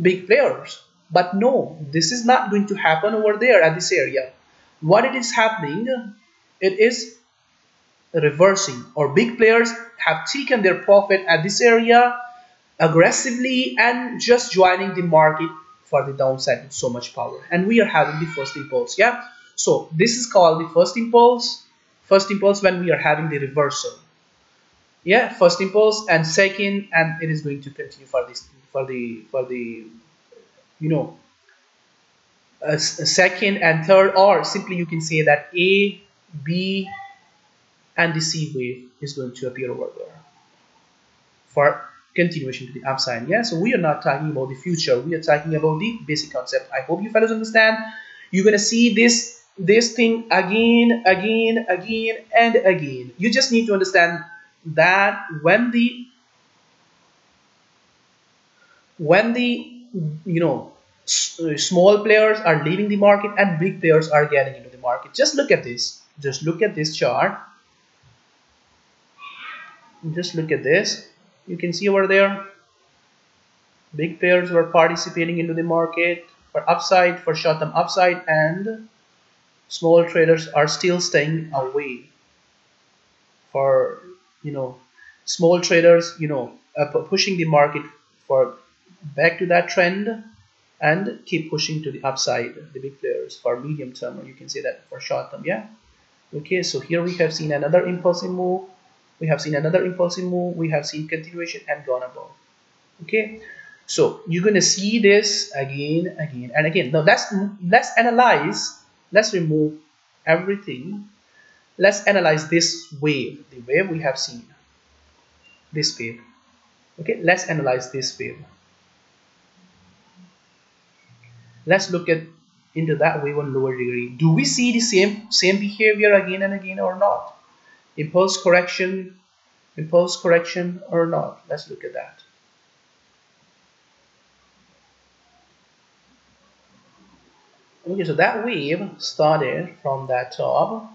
S1: big players. But no, this is not going to happen over there at this area. What it is happening, it is reversing, or big players have taken their profit at this area aggressively and just joining the market for the downside with so much power, and we are having the first impulse. Yeah, so this is called the first impulse. First impulse when we are having the reversal. Yeah, first impulse and second, and it is going to continue for this for the you know a second and third, or simply you can say that A, B, and the C wave is going to appear over there for continuation to the upside. Yeah, so we are not talking about the future, we are talking about the basic concept. I hope you fellows understand. You're gonna see this thing again, and again. You just need to understand that when the small players are leaving the market and big players are getting into the market. Just look at this. Just look at this chart. Just look at this. You can see over there, big players were participating into the market for upside, for short-term upside, and small traders are still staying away. For small traders, pushing the market for back to that trend and keep pushing to the upside. The big players for medium term, or you can say that for short term. Yeah. Okay, so here we have seen another impulsive move. We have seen another impulsive move. We have seen continuation and gone above. Okay, so you're gonna see this again and again. Now let's analyze. Let's remove everything. Let's analyze this wave. The wave we have seen. This wave. Okay, let's analyze this wave. Let's look at into that wave on lower degree. Do we see the same behavior again and again or not? Impulse correction or not? Let's look at that. Okay, so that wave started from that top.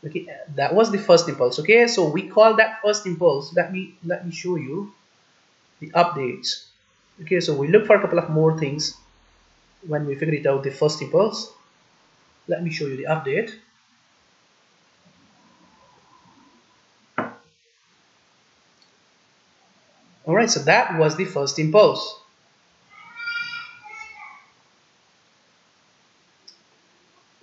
S1: Okay, that was the first impulse. Okay, so we call that first impulse. Let me show you the updates. Okay, so we look for a couple of more things when we figure it out, the first impulse. Let me show you the update. Alright, so that was the first impulse.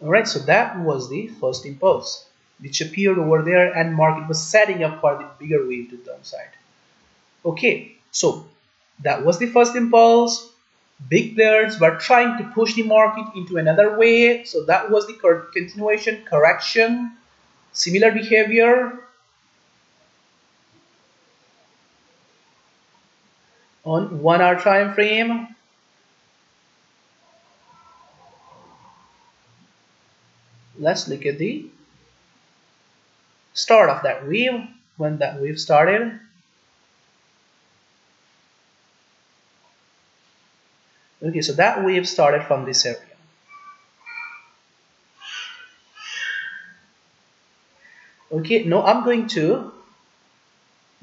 S1: Alright, so that was the first impulse which appeared over there, and market was setting up for the bigger wave to the downside. Okay, so that was the first impulse. Big players were trying to push the market into another way, so that was the continuation, correction, similar behavior on 1 hour time frame. Let's look at the start of that wave, when that wave started. Okay, so that wave started from this area. Okay, now I'm going to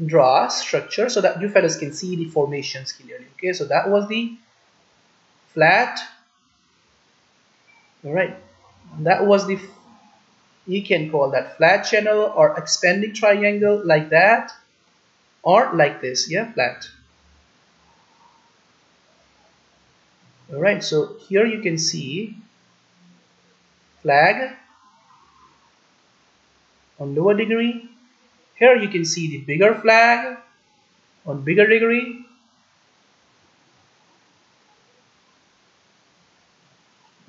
S1: draw a structure so that you fellows can see the formations clearly. Okay, so that was the flat. All right, that was the, you can call that flat channel or expanding triangle, like that, or like this. Yeah, flat. All right, so here you can see flag on lower degree. Here you can see the bigger flag on bigger degree.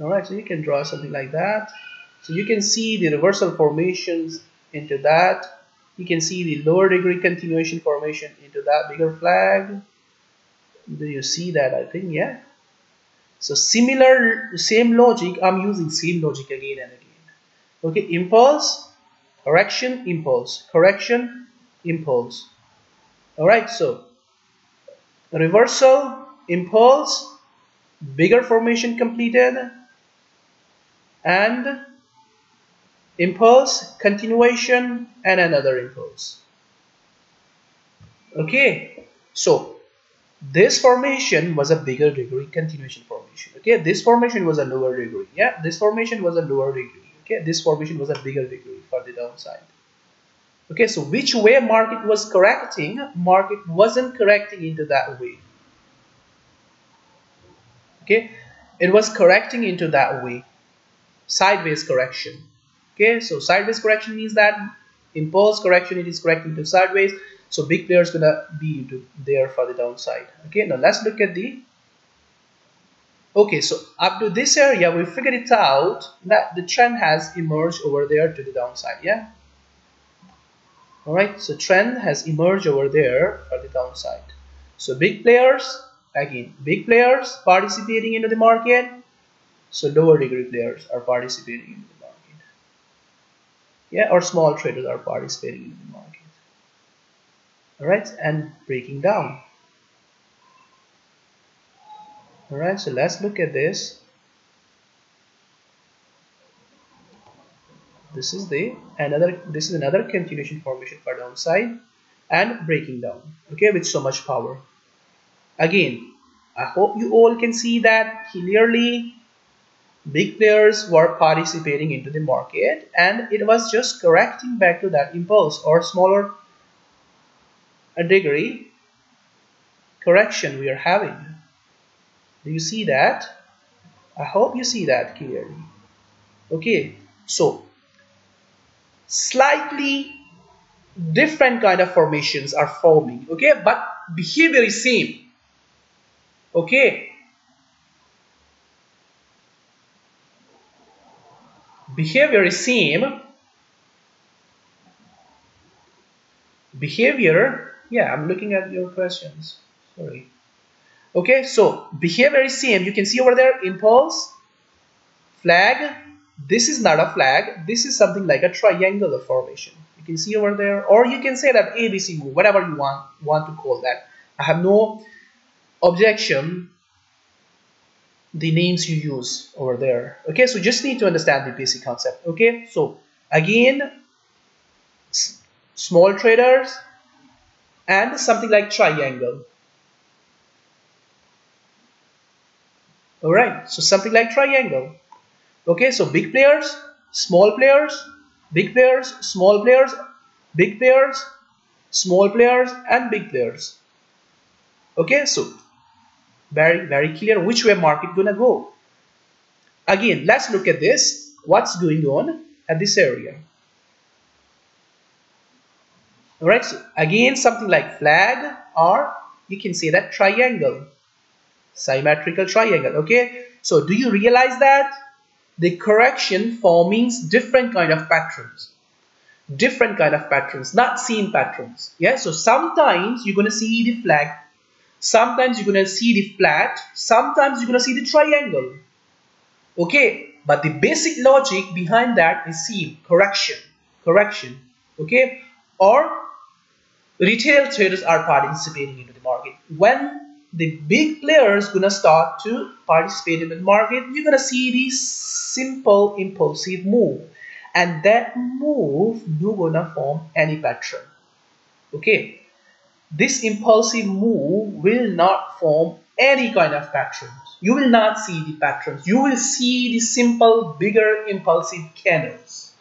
S1: Alright, so you can draw something like that. So you can see the reversal formations into that. You can see the lower degree continuation formation into that bigger flag. Do you see that? I think, yeah. So similar, same logic, I'm using same logic again and again. Okay, impulse, correction, impulse, correction, impulse. Alright, so reversal, impulse, bigger formation completed, and impulse, continuation, and another impulse. Okay, so This formation was a bigger degree continuation formation. Okay, this formation was a lower degree. Yeah, this formation was a lower degree. Okay, this formation was a bigger degree for the downside. Okay, so which way market was correcting? Market wasn't correcting into that way. Okay, it was correcting into that way, sideways correction. Okay, so sideways correction means that impulse correction, it is correcting to sideways, so big player is gonna be there for the downside. Okay, now let's look at the, okay, so up to this area we figured it out that the trend has emerged over there to the downside. Yeah, all right, so trend has emerged over there for the downside. So big players, again big players participating into the market, so lower degree players are participating in the market. Yeah, or small traders are participating in the market. All right, and breaking down. All right, so let's look at this. This is another continuation formation for downside and breaking down. Okay, with so much power. Again, I hope you all can see that clearly. Big players were participating into the market and it was just correcting back to that impulse or smaller a degree correction we are having. Do you see that? I hope you see that clearly. Okay, so slightly different kind of formations are forming. Okay, but behavior is same. Okay, behavior is same. Behavior, yeah, I'm looking at your questions. Sorry. Okay, so behavior is same. You can see over there impulse, flag. This is not a flag. This is something like a triangular formation. You can see over there, or you can say that ABC move, whatever you want to call that. I have no objection the names you use over there. Okay, so just need to understand the basic concept. Okay, so again, small traders and something like triangle. All right, so something like triangle. Okay, so big players, small players, big players, small players, big players, small players, and big players. Okay, so very clear which way market gonna go. Again, let's look at this. What's going on at this area? All right, so again something like flag, or you can say that triangle, symmetrical triangle. Okay, so do you realize that the correction forming different kind of patterns, not same patterns? Yeah, so sometimes you're gonna see the flag, sometimes you're gonna see the flat, sometimes you're gonna see the triangle. Okay, but the basic logic behind that is same, correction. Okay, or retail traders are participating into the market. When the big players gonna start to participate in the market, you're gonna see this simple impulsive move, and that move not gonna form any pattern. Okay, this impulsive move will not form any kind of patterns. You will not see the patterns. You will see the simple bigger impulsive candles.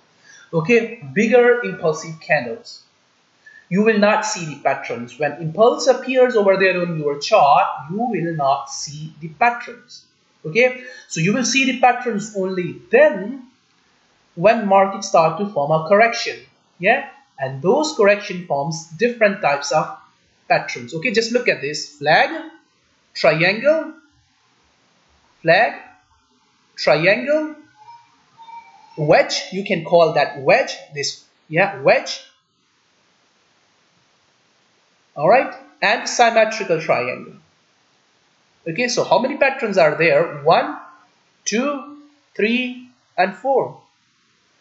S1: Okay, bigger impulsive candles. You will not see the patterns. When impulse appears over there on your chart, you will not see the patterns. Okay, so you will see the patterns only then when markets start to form a correction. Yeah, and those correction forms different types of patterns. Okay, just look at this: flag, triangle, flag, triangle, wedge. You can call that wedge. This, yeah, wedge. All right, and symmetrical triangle. Okay, so how many patterns are there? 1, 2, 3, and 4.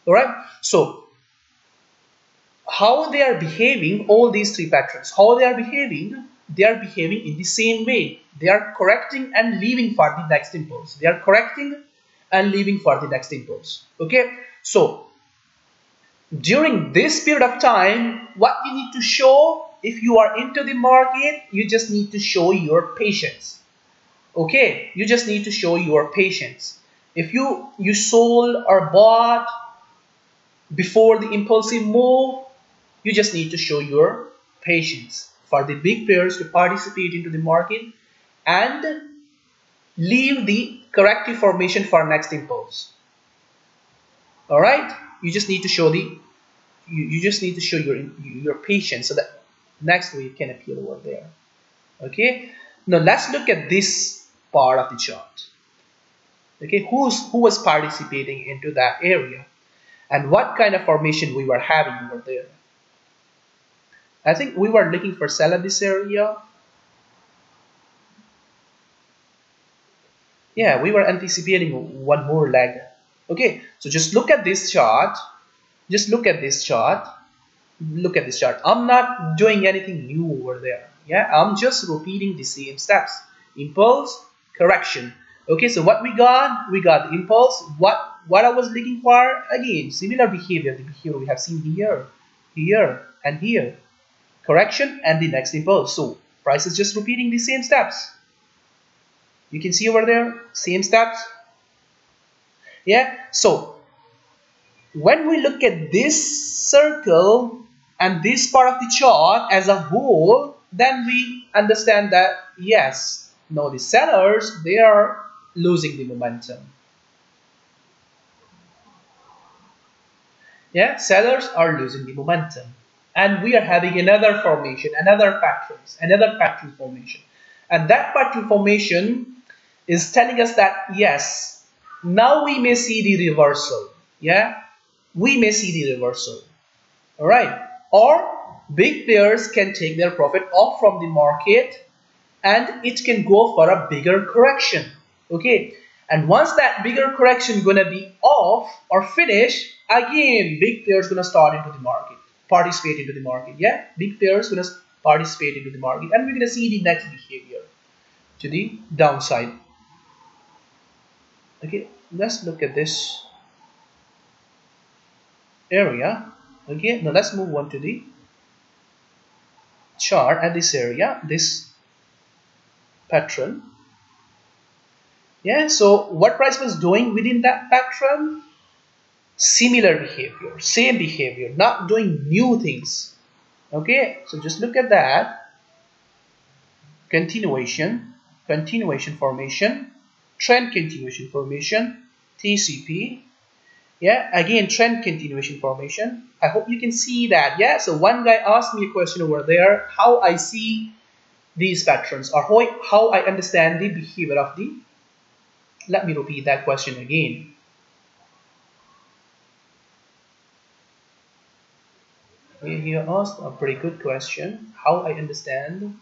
S1: All right, so how they are behaving, all these 3 patterns, how they are behaving in the same way. They are correcting and leaving for the next impulse. They are correcting and leaving for the next impulse. Okay, so during this period of time, what we need to show, if you are into the market, you just need to show your patience. Okay, you just need to show your patience. If you sold or bought before the impulsive move, you just need to show your patience for the big players to participate into the market and leave the corrective formation for next impulse. All right, you just need to show you just need to show your patience so that next wave can appear over there. Okay, now let's look at this part of the chart. Okay, who was participating into that area and what kind of formation we were having over there. I think we were looking for sell at this area. Yeah, we were anticipating one more leg. Okay, so just look at this chart. Just look at this chart. Look at this chart. I'm not doing anything new over there. Yeah, I'm just repeating the same steps. Impulse, correction. Okay, so what we got? We got the impulse. What I was looking for? Again, similar behavior. The behavior we have seen here, here, and here. Correction and the next impulse. So price is just repeating the same steps. You can see over there, same steps. Yeah, so when we look at this circle and this part of the chart as a whole, then we understand that yes, now the sellers, they are losing the momentum. Yeah, sellers are losing the momentum. And we are having another formation, another pattern formation. And that pattern formation is telling us that yes, now we may see the reversal. Yeah, we may see the reversal. All right, or big players can take their profit off from the market and it can go for a bigger correction. Okay, and once that bigger correction gonna be off or finished, again big players gonna start into the market, participate into the market. Yeah, big players gonna participate into the market, and we're gonna see the next behavior to the downside. Okay, let's look at this area. Okay, now let's move on to the chart at this area, this pattern. Yeah, so what price was doing within that pattern? Similar behavior, same behavior, not doing new things. Okay, so just look at that. Continuation formation, trend continuation formation, TCP. Yeah, again trend continuation formation. I hope you can see that. Yeah, so one guy asked me a question over there, how I see these patterns or how I understand the behavior of the. Let me repeat that question again. He asked a pretty good question, how I understand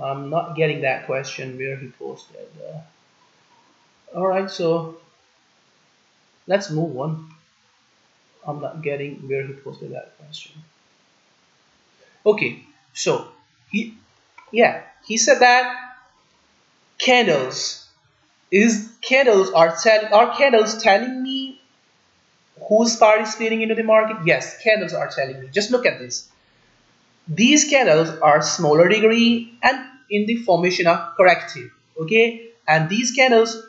S1: I'm not getting that question where he posted. Alright, so let's move on. I'm not getting where he posted that question. Okay, so he said that candles are candles telling me who's participating into the market? Yes, candles are telling me. Just look at this. These candles are smaller degree and in the formation of corrective. Okay, and these candles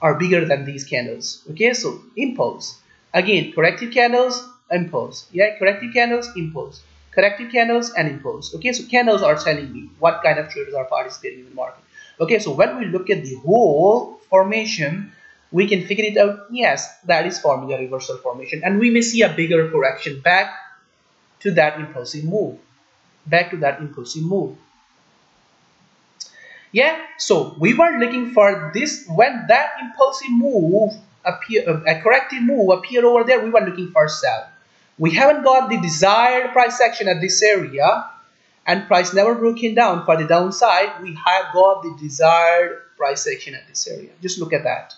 S1: are bigger than these candles. Okay, so impulse. Again, corrective candles, impulse. Yeah, corrective candles, impulse. Corrective candles and impulse. Okay, so candles are telling me what kind of traders are participating in the market. Okay, so when we look at the whole formation, we can figure it out. Yes, that is forming a reversal formation, and we may see a bigger correction back to that impulsive move. Yeah, so we were looking for this when that impulsive move a corrective move appeared over there. We were looking for sell. We haven't got the desired price action at this area, and price never broken down for the downside. We have got the desired price action at this area. Just look at that,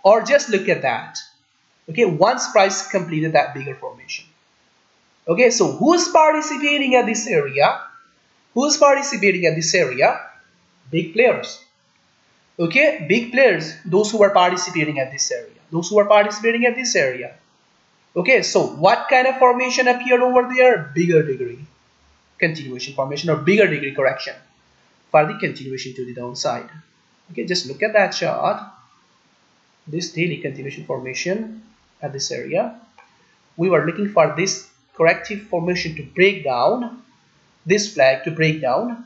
S1: or just look at that. Okay, once price completed that bigger formation. Okay, so who's participating at this area? Who's participating at this area? Big players. Okay, big players, those who are participating at this area. Those who are participating at this area. Okay, so what kind of formation appeared over there? Bigger degree continuation formation or bigger degree correction for the continuation to the downside. Okay, just look at that chart. This daily continuation formation at this area. We were looking for this corrective formation to break down, this flag to break down.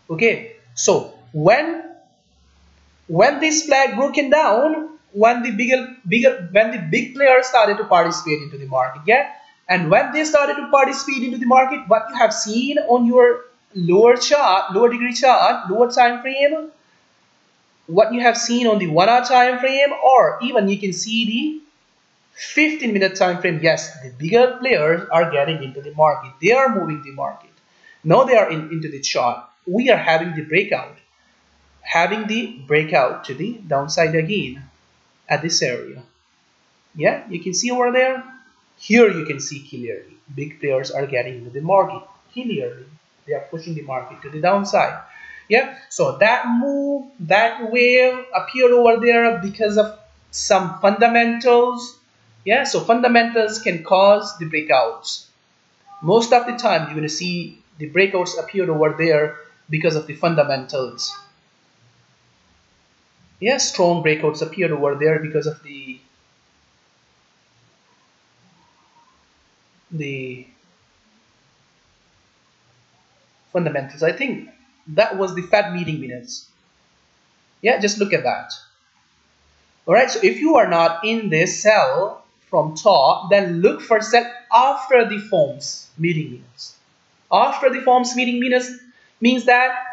S1: Okay, so when this flag broken down, when the big players started to participate into the market, yeah, and when they started to participate into the market, what you have seen on your lower chart, lower degree chart, lower time frame, what you have seen on the 1 hour time frame, or even you can see the 15-minute time frame. Yes, the bigger players are getting into the market. They are moving the market. Now they are into the chart. We are having the breakout. Having the breakout to the downside again at this area. Yeah, you can see over there. Here you can see clearly. Big players are getting into the market. Clearly, they are pushing the market to the downside. Yeah, so that move, that wave appeared over there because of some fundamentals. Yeah, so fundamentals can cause the breakouts. Most of the time, you're going to see the breakouts appeared over there because of the fundamentals. Yeah, strong breakouts appeared over there because of the fundamentals. I think that was the Fed meeting minutes. Yeah, just look at that. All right, so if you are not in this cell from top, then look for cell after the FOMC meeting minutes. After the FOMC meeting minutes means that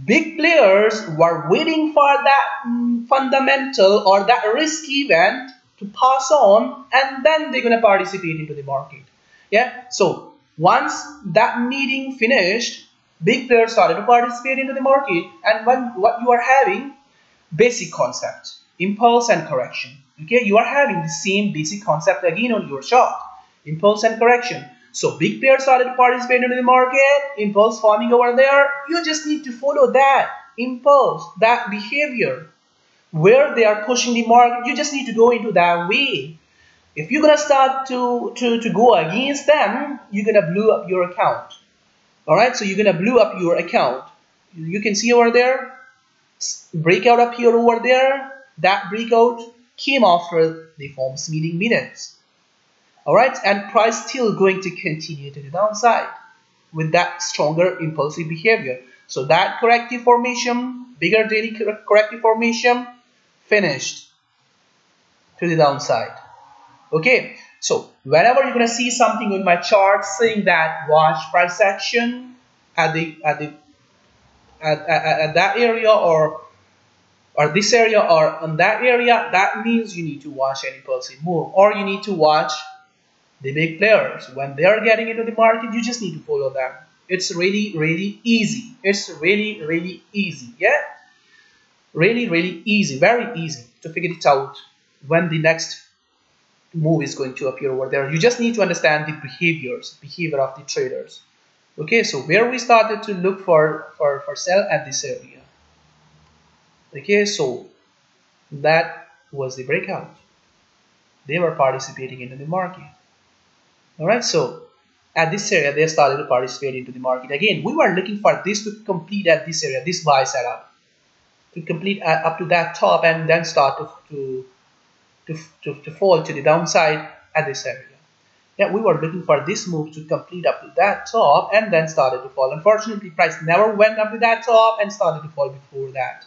S1: big players were waiting for that fundamental or that risk event to pass on, and then they're going to participate into the market. Yeah, so once that meeting finished, big players started to participate into the market, and what you are having, basic concept, impulse and correction. Okay, you are having the same basic concept again on your chart, impulse and correction. So big players started to participate into the market, impulse forming over there. You just need to follow that impulse, that behavior. Where they are pushing the market, you just need to go into that way. If you're gonna start to go against them, you're gonna blow up your account. Alright, so you're gonna blow up your account. You can see over there, breakout up here over there. That breakout came after the FOMC meeting minutes. Alright, and price still going to continue to the downside with that stronger impulsive behavior. So that corrective formation, bigger daily corrective formation, finished to the downside. Okay, so whenever you're going to see something in my chart saying that watch price action at that area or this area or on that area, that means you need to watch an impulsive move, or you need to watch the big players. When they are getting into the market, you just need to follow them. It's really easy. It's really easy. Yeah, really easy, very easy to figure it out when the next move is going to appear over there. You just need to understand the behavior of the traders. Okay, so where we started to look for sell at this area. Okay, so that was the breakout. They were participating into the market. Alright, so at this area they started to participate into the market. Again, we were looking for this to complete at this area, this buy setup, to complete up to that top and then start to fall to the downside at this area. Yeah, we were looking for this move to complete up to that top and then started to fall. Unfortunately, price never went up to that top and started to fall before that.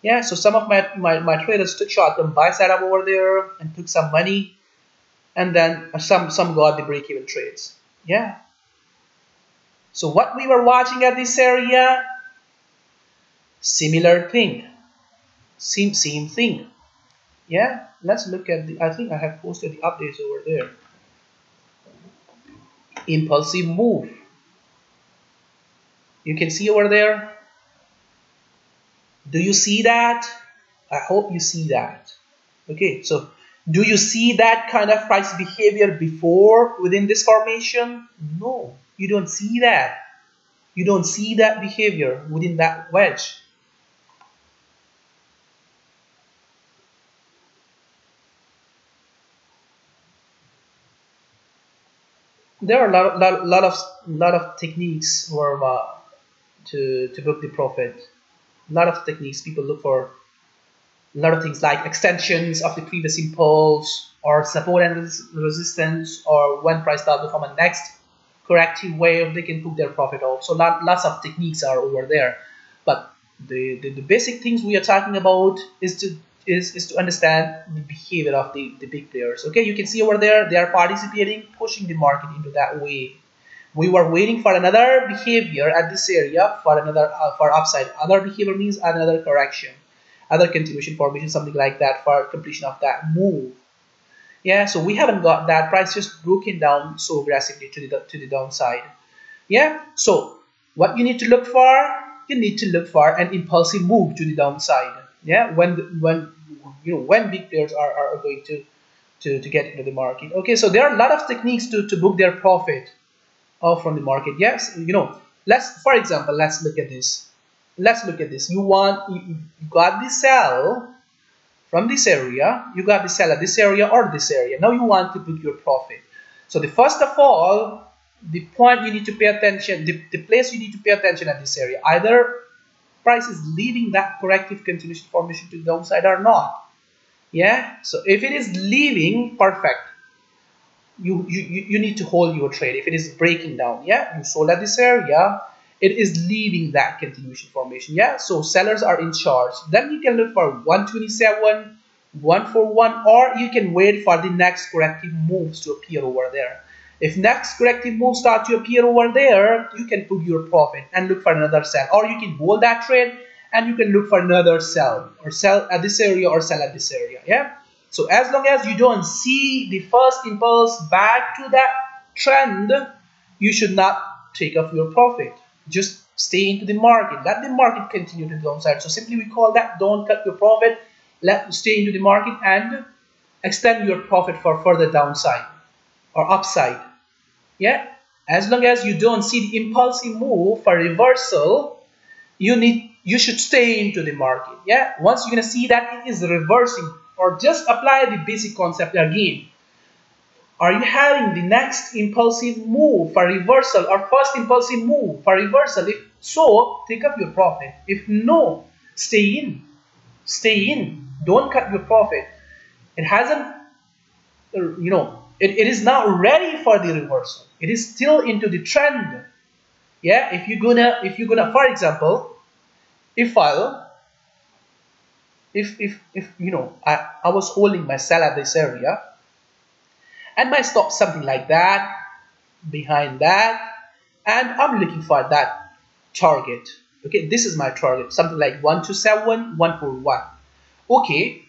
S1: Yeah, so some of my traders took short-term buy setup over there and took some money, and then some got the break-even trades. Yeah. So what we were watching at this area, similar thing, same thing. Yeah, let's look at I think I have posted the updates over there. Impulsive move. You can see over there. Do you see that? I hope you see that. Okay, so Do you see that kind of price behavior before within this formation? No, you don't see that. You don't see that behavior within that wedge. There are lot of techniques for to book the profit. A lot of techniques. People look for a lot of things like extensions of the previous impulse or support and resistance, or when price starts to form a next corrective wave, they can book their profit off. So lots of techniques are over there, but the basic things we are talking about is to understand the behavior of the big players. Okay, you can see over there they are participating, pushing the market into that way. We were waiting for another behavior at this area for another for upside. Other behavior means another correction, other continuation formation, something like that, for completion of that move. Yeah, so we haven't got that. Price just broken down so aggressively to the downside. Yeah, so what you need to look for, you need to look for an impulsive move to the downside. Yeah, when big players are going to get into the market. Okay, so there are a lot of techniques to book their profit from the market. Yes, let's, for example, let's look at this. Let's look at this. You got the sell from this area, you got the sell at this area or this area. Now you want to book your profit. So the first of all, the point you need to pay attention, the place you need to pay attention at this area, either price is leaving that corrective continuation formation to the downside or not. Yeah, so if it is leaving, perfect. You need to hold your trade. If it is breaking down, yeah, you sold at this area, it is leaving that continuation formation. Yeah, so sellers are in charge. Then you can look for 127, 141, or you can wait for the next corrective moves to appear over there. If next corrective moves start to appear over there, you can book your profit and look for another sell, or you can hold that trade and you can look for another sell, or sell at this area or sell at this area. Yeah, so as long as you don't see the first impulse back to that trend, you should not take off your profit. Just stay into the market. Let the market continue to the downside. So simply we call that don't cut your profit. Let stay into the market and extend your profit for further downside or upside. Yeah. As long as you don't see the impulsive move for reversal, you should stay into the market. Yeah. Once you're gonna see that it is reversing, or just apply the basic concept again. Are you having the next impulsive move for reversal or first impulsive move for reversal? If so, take up your profit. If no, stay in. Stay in. Don't cut your profit. It hasn't, it is not ready for the reversal. It is still into the trend. Yeah, if you're gonna, for example, if I was holding my sell at this area, and my stop something like that, behind that, and I'm looking for that target. Okay, this is my target, something like 127, 141. Okay,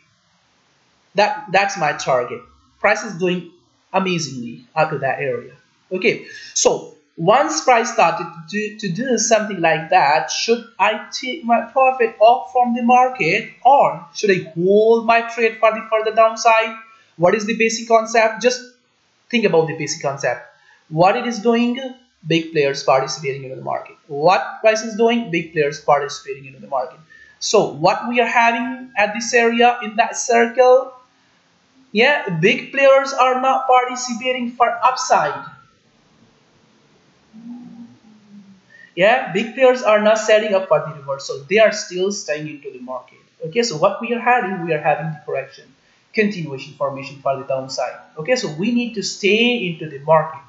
S1: that's my target. Price is doing amazingly up to that area. Okay, so once price started to do something like that, should I take my profit off from the market, or should I hold my trade for the further downside? What is the basic concept? Just think about the basic concept. What it is doing, big players participating into the market. What price is doing, big players participating into the market. So what we are having at this area in that circle, yeah, big players are not participating for upside. Yeah, big players are not setting up for the reversal. They are still staying into the market. Okay, so what we are having the correction, continuation formation for the downside. Okay, so we need to stay into the market.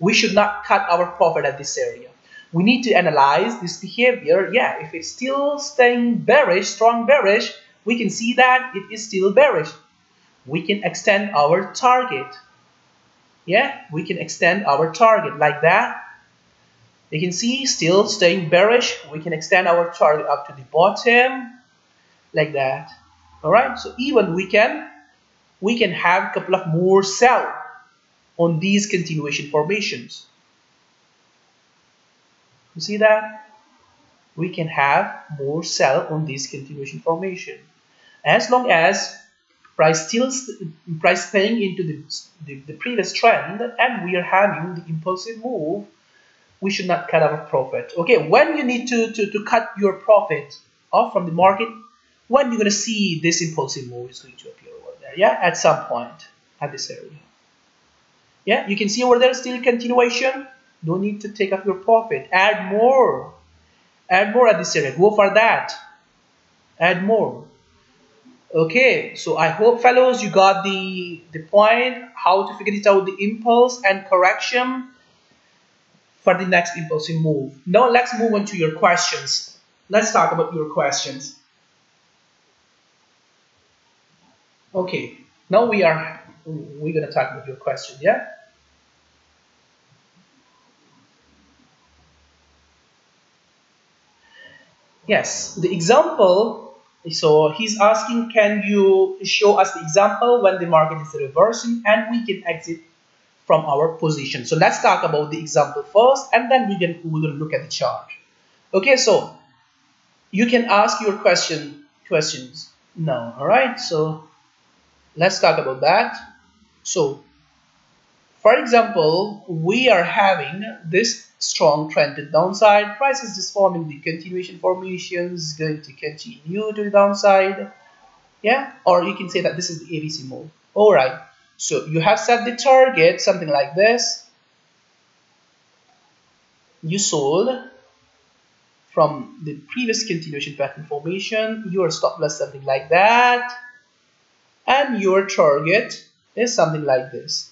S1: We should not cut our profit at this area. We need to analyze this behavior. Yeah, if it's still staying bearish, strong bearish, we can see that it is still bearish. We can extend our target. Yeah, we can extend our target like that. You can see still staying bearish. We can extend our target up to the bottom like that. All right, so even we can have a couple of more sell on these continuation formations. You see that? We can have more sell on this continuation formation. As long as price paying into the previous trend, and we are having the impulsive move, we should not cut our profit. Okay, when you need to cut your profit off from the market, when you're going to see this impulsive move is going to appear over there, yeah, at some point at this area. Yeah, you can see over there still continuation. No need to take off your profit. Add more at this area. Go for that. Add more. Okay, so I hope, fellows, you got the point, how to figure it out, the impulse and correction for the next impulsive move. Now let's move on to your questions. Let's talk about your questions. Okay, now we're gonna talk about your question, yeah? Yes, the example. So he's asking, can you show us the example when the market is reversing and we can exit from our position? So let's talk about the example first, and then we're gonna look at the chart. Okay, so you can ask your questions now. All right, so let's talk about that. So for example, we are having this strong trend to the downside. Price is just forming the continuation formations, going to continue to the downside. Yeah, or you can say that this is the ABC move. All right, so you have set the target, something like this. You sold from the previous continuation pattern formation, your stop loss something like that, and your target is something like this.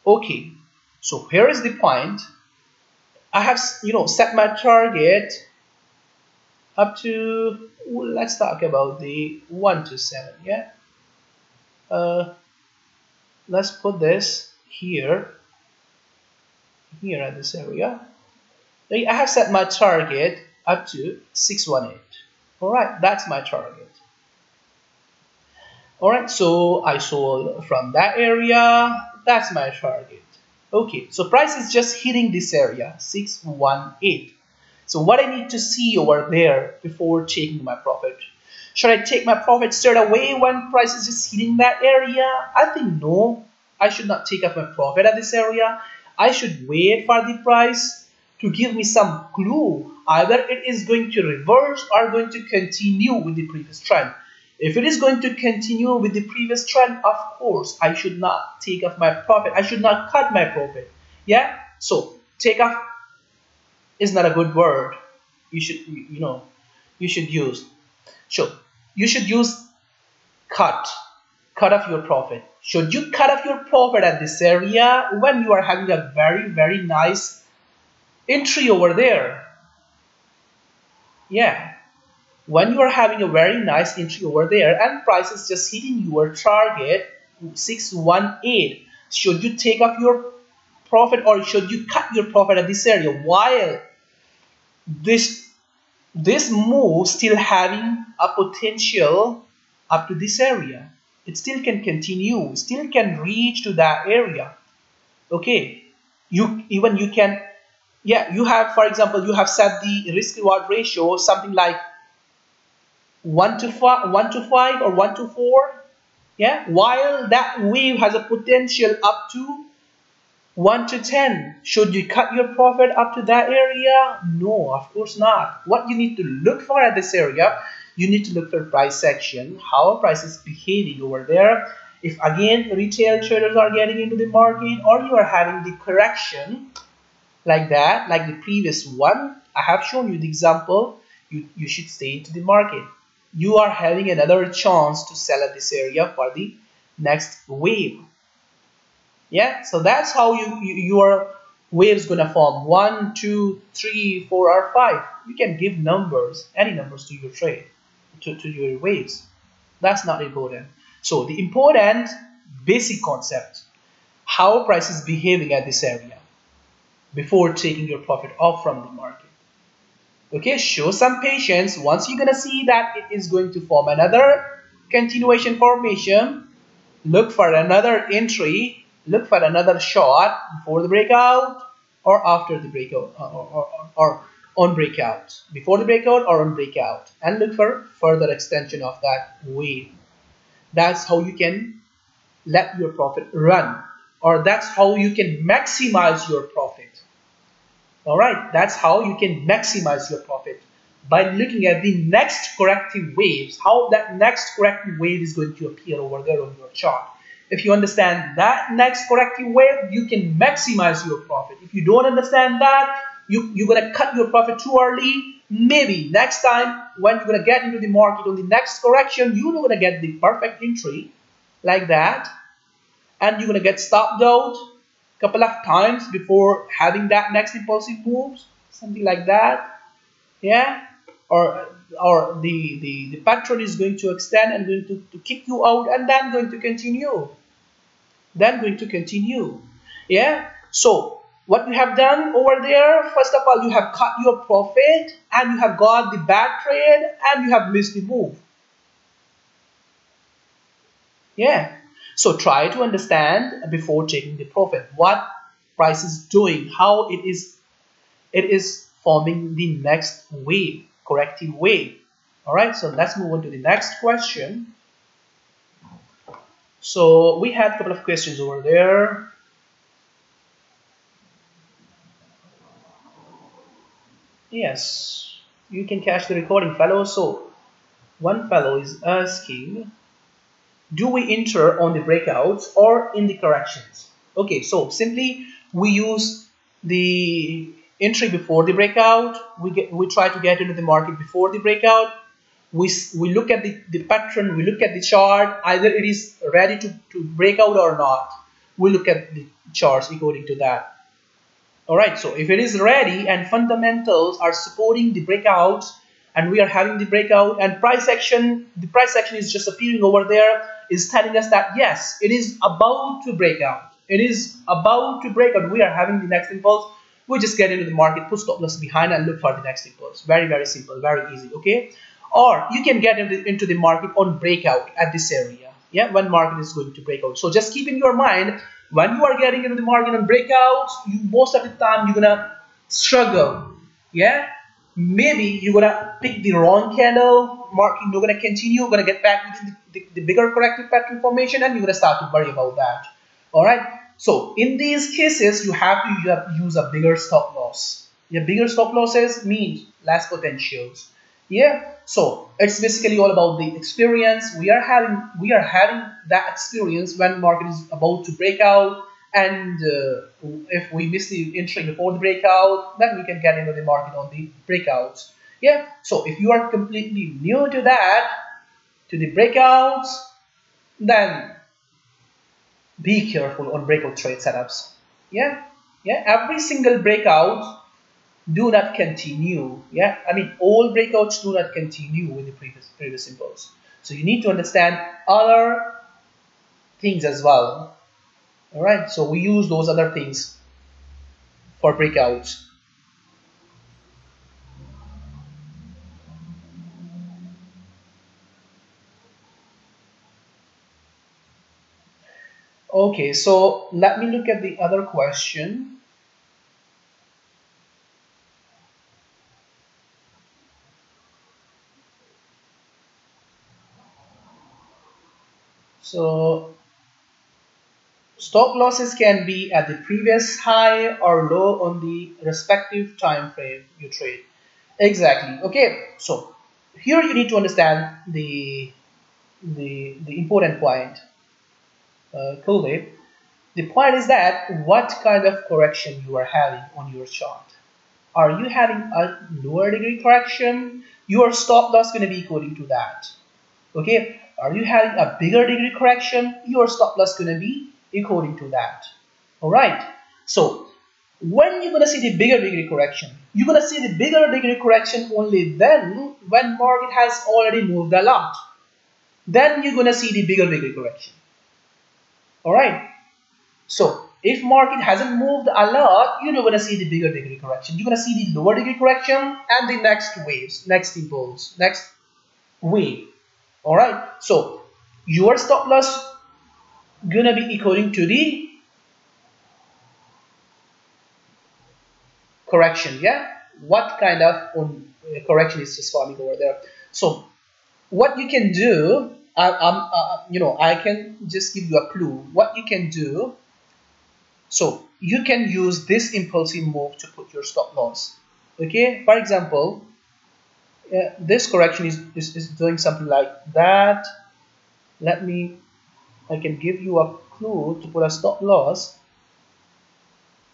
S1: Okay, so here is the point. I have, set my target up to, let's talk about the 1 to 7, yeah? Let's put this here at this area. I have set my target up to 618. All right, that's my target. All right, so I sold from that area. That's my target. Okay, so price is just hitting this area, 618. So what I need to see over there before taking my profit? Should I take my profit straight away when price is just hitting that area? I think no. I should not take up my profit at this area. I should wait for the price to give me some clue. Either it is going to reverse or going to continue with the previous trend. If it is going to continue with the previous trend, of course, I should not take off my profit. I should not cut my profit. Yeah? So, take off is not a good word. You should, you should use. So, you should use cut. Cut off your profit. Should you cut off your profit at this area when you are having a very, very nice entry over there? Yeah. When you are having a very nice entry over there and price is just hitting your target 618, should you take off your profit or should you cut your profit at this area while this move still having a potential up to this area? It still can continue, still can reach to that area. Okay, you can, yeah, you have, for example, you have set the risk reward ratio something like 1 to 5 or 1 to 4, yeah, while that wave has a potential up to 1 to 10. Should you cut your profit up to that area? No, of course not. What you need to look for at this area, you need to look for price action, how price is behaving over there. If again retail traders are getting into the market or you are having the correction like that, like the previous one, I have shown you the example, you should stay into the market. You are having another chance to sell at this area for the next wave. Yeah, so that's how your waves gonna form 1, 2, 3, 4, or 5. You can give numbers, any numbers to your trade, to your waves. That's not important. So the important basic concept, how price is behaving at this area before taking your profit off from the market. Okay, show some patience. Once you're gonna see that it is going to form another continuation formation, look for another entry, look for another shot before the breakout or after the breakout, or on breakout, before the breakout or on breakout, and look for further extension of that wave. That's how you can let your profit run, or that's how you can maximize your profit. All right, that's how you can maximize your profit, by looking at the next corrective waves, how that next corrective wave is going to appear over there on your chart. If you understand that next corrective wave, you can maximize your profit. If you don't understand that, you're going to cut your profit too early. Maybe next time when you're going to get into the market on the next correction, you're going to get the perfect entry like that, and you're going to get stopped out a couple of times before having that next impulsive moves, something like that. Yeah, or the pattern is going to extend and going to kick you out, and then going to continue, yeah. So what you have done over there, first of all, you have cut your profit, and you have got the bad trade, and you have missed the move. Yeah, so try to understand before taking the profit what price is doing, how it is forming the next wave, corrective wave. All right, so let's move on to the next question. So we had a couple of questions over there. Yes, you can catch the recording, fellow. So one fellow is asking, do we enter on the breakouts or in the corrections? Okay, so simply we use the entry before the breakout. We try to get into the market before the breakout. We look at the pattern, we look at the chart, either it is ready to break out or not. We look at the charts according to that. All right, so if it is ready and fundamentals are supporting the breakouts, and we are having the breakout, and the price action is just appearing over there, is telling us that yes, it is about to break out. It is about to break out. We are having the next impulse. We just get into the market, put stop loss behind, and look for the next impulse. Very, very simple, very easy. Okay, or you can get into the market on breakout at this area. Yeah, when market is going to break out. So just keep in your mind, when you are getting into the market on breakouts, most of the time you're gonna struggle. Yeah, maybe you're gonna pick the wrong candle, market you're gonna continue, you're gonna get back into the bigger corrective pattern formation, and you're gonna start to worry about that. All right, so in these cases you have to use a bigger stop loss. Yeah, bigger stop losses means less potentials. Yeah, so it's basically all about the experience. We are having that experience when market is about to break out, and if we miss the entry before the breakout, then we can get into the market on the breakouts. Yeah, so if you are completely new to that, to the breakouts, then be careful on breakout trade setups. Yeah, every single breakout do not continue. Yeah, I mean all breakouts do not continue with the previous impulse. So you need to understand other things as well. All right, so we use those other things for breakouts. Okay, so let me look at the other question. So stop losses can be at the previous high or low on the respective time frame you trade. Exactly. Okay, so here you need to understand the important point. Kuldeep. The point is that what kind of correction you are having on your chart. Are you having a lower degree correction? Your stop loss going to be according to that. Okay. Are you having a bigger degree correction? Your stop loss going to be according to that. All right. So when you're going to see the bigger degree correction, you're going to see the bigger degree correction only then when market has already moved a lot. Then you're going to see the bigger degree correction. All right. So if market hasn't moved a lot, you're not going to see the bigger degree correction. You're going to see the lower degree correction and the next waves, next impulse, next wave. All right. So your stop loss going to be according to the correction. Yeah. What kind of correction is just forming over there? So what you can do I can just give you a clue what you can do. So you can use this impulsive move to put your stop loss. Okay, for example, this correction is doing something like that. I can give you a clue to put a stop loss.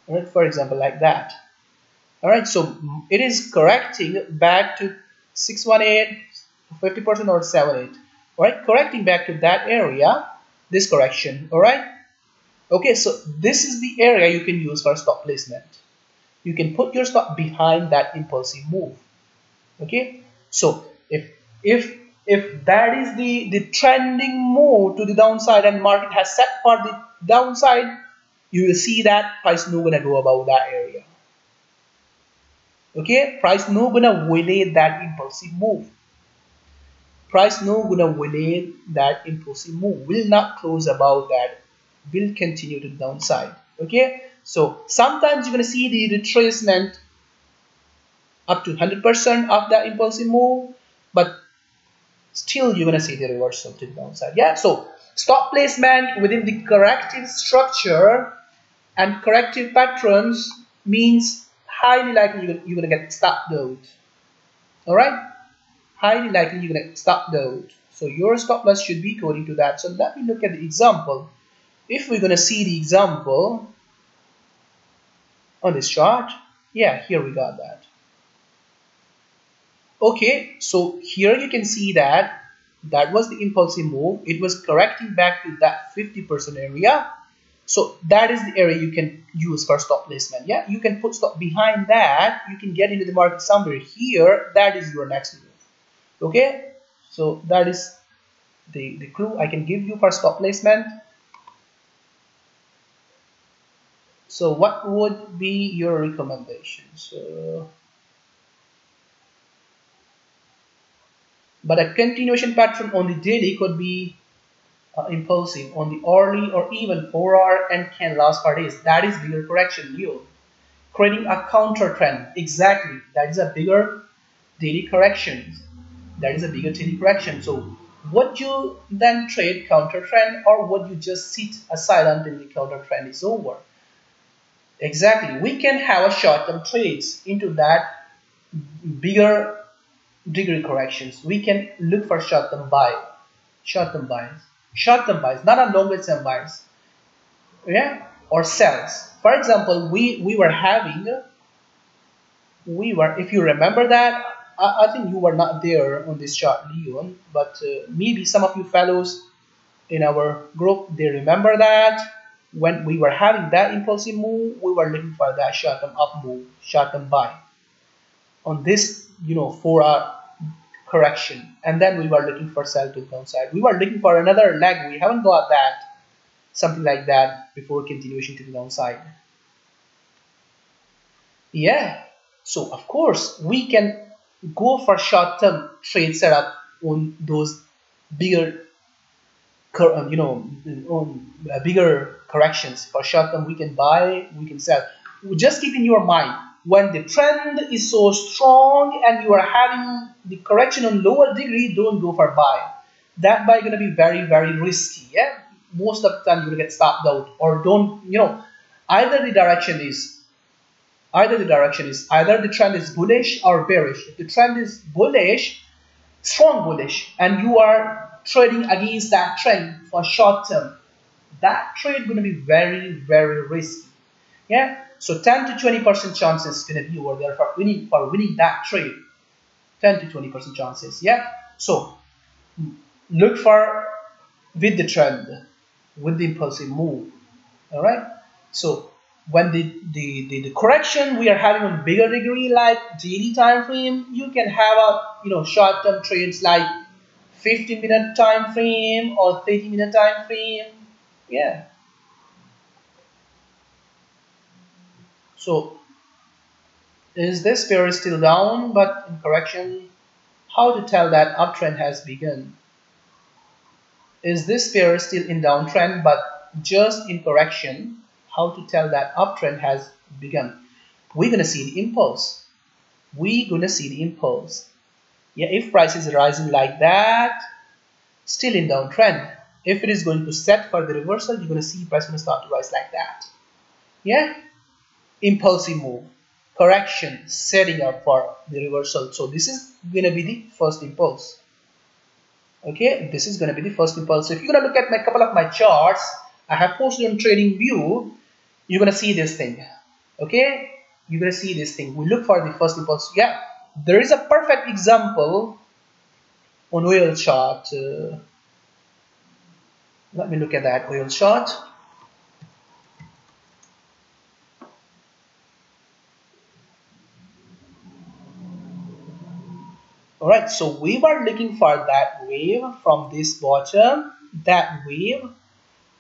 S1: All right, for example, like that. All right, so it is correcting back to 618, 50% or 78. All right, correcting back to that area, this correction. All right. Okay, so this is the area you can use for stop placement. You can put your stop behind that impulsive move. Okay, so if that is the trending move to the downside and market has set for the downside, you will see that price no gonna go above that area. Okay, price no gonna violate that impulsive move. Price no gonna violate that impulsive move, will not close above that, will continue to the downside. Okay, so sometimes you're gonna see the retracement up to 100% of that impulsive move, but still you're gonna see the reversal to the downside. Yeah, so stop placement within the corrective structure and corrective patterns means highly likely you're gonna get stopped out. All right, highly likely you're gonna get stopped out. So your stop loss should be according to that. So let me look at the example. If we're gonna see the example on this chart, yeah, here we got that. Okay, so here you can see that was the impulsive move. It was correcting back to that 50% area. So that is the area you can use for stop placement. Yeah, you can put stop behind that. You can get into the market somewhere here. That is your next move. Okay, so that is the clue I can give you for stop placement. So what would be your recommendations? But a continuation pattern on the daily could be impulsive on the hourly or even 4-hour and can last for days. That is bigger correction yield. Creating a counter trend. Exactly. That is a bigger daily correction. That is a bigger daily correction. So would you then trade counter trend, or would you just sit aside until the counter trend is over? Exactly. We can have a short-term trades into that bigger degree corrections. We can look for short-term buys, not a longer term buys, yeah, or sells. For example, we were having, if you remember that, I think you were not there on this chart, Leon, but maybe some of you fellows in our group, they remember that when we were having that impulsive move, we were looking for that short-term up move, short-term buy on this 4-hour correction, and then we were looking for sell to the downside. We were looking for another leg. We haven't got that, something like that, before continuation to the downside. Yeah, so of course we can go for short-term trade setup on those bigger bigger corrections. For short-term we can buy, we can sell. Just keep in your mind, when the trend is so strong and you are having the correction on lower degree, don't go for buy. That buy going to be very, very risky. Yeah, most of the time you will get stopped out, or don't, either the direction is either the trend is bullish or bearish. If the trend is bullish, strong bullish, and you are trading against that trend for short term, that trade going to be very, very risky. Yeah, so 10 to 20% chances going to be over there for winning that trade. 10 to 20% chances. Yeah, so look for with the trend, with the impulsive move. All right, so when the correction we are having on bigger degree, like daily time frame, you can have a short-term trades like 15-minute time frame or 30-minute time frame. Yeah, so is this pair still down but in correction? How to tell that uptrend has begun? Is this pair still in downtrend but just in correction? How to tell that uptrend has begun? We're gonna see the impulse. Yeah, if price is rising like that, still in downtrend. If it is going to set for the reversal, you're going to see price going to start to rise like that. Yeah, impulsive move, correction, setting up for the reversal. So this is going to be the first impulse. Okay, this is going to be the first impulse. So if you're going to look at my couple of my charts I have posted on TradingView, you're going to see this thing. Okay, you're going to see this thing. We look for the first impulse. Yeah, there is a perfect example on oil chart. Let me look at that oil chart. Alright, so we were looking for that wave from this bottom, that wave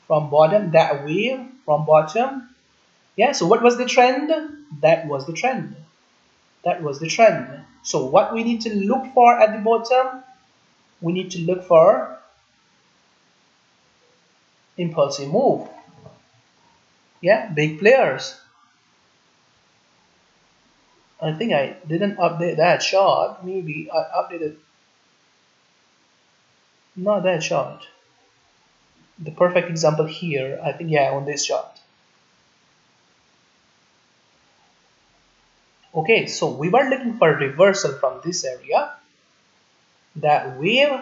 S1: from bottom, that wave from bottom. Yeah, so what was the trend? That was the trend. That was the trend. So what we need to look for at the bottom? We need to look for impulsive move. Yeah, big players. I think I didn't update that chart. Maybe I updated not that chart. The perfect example here, I think, yeah, on this chart. Okay, so we were looking for reversal from this area. That wave,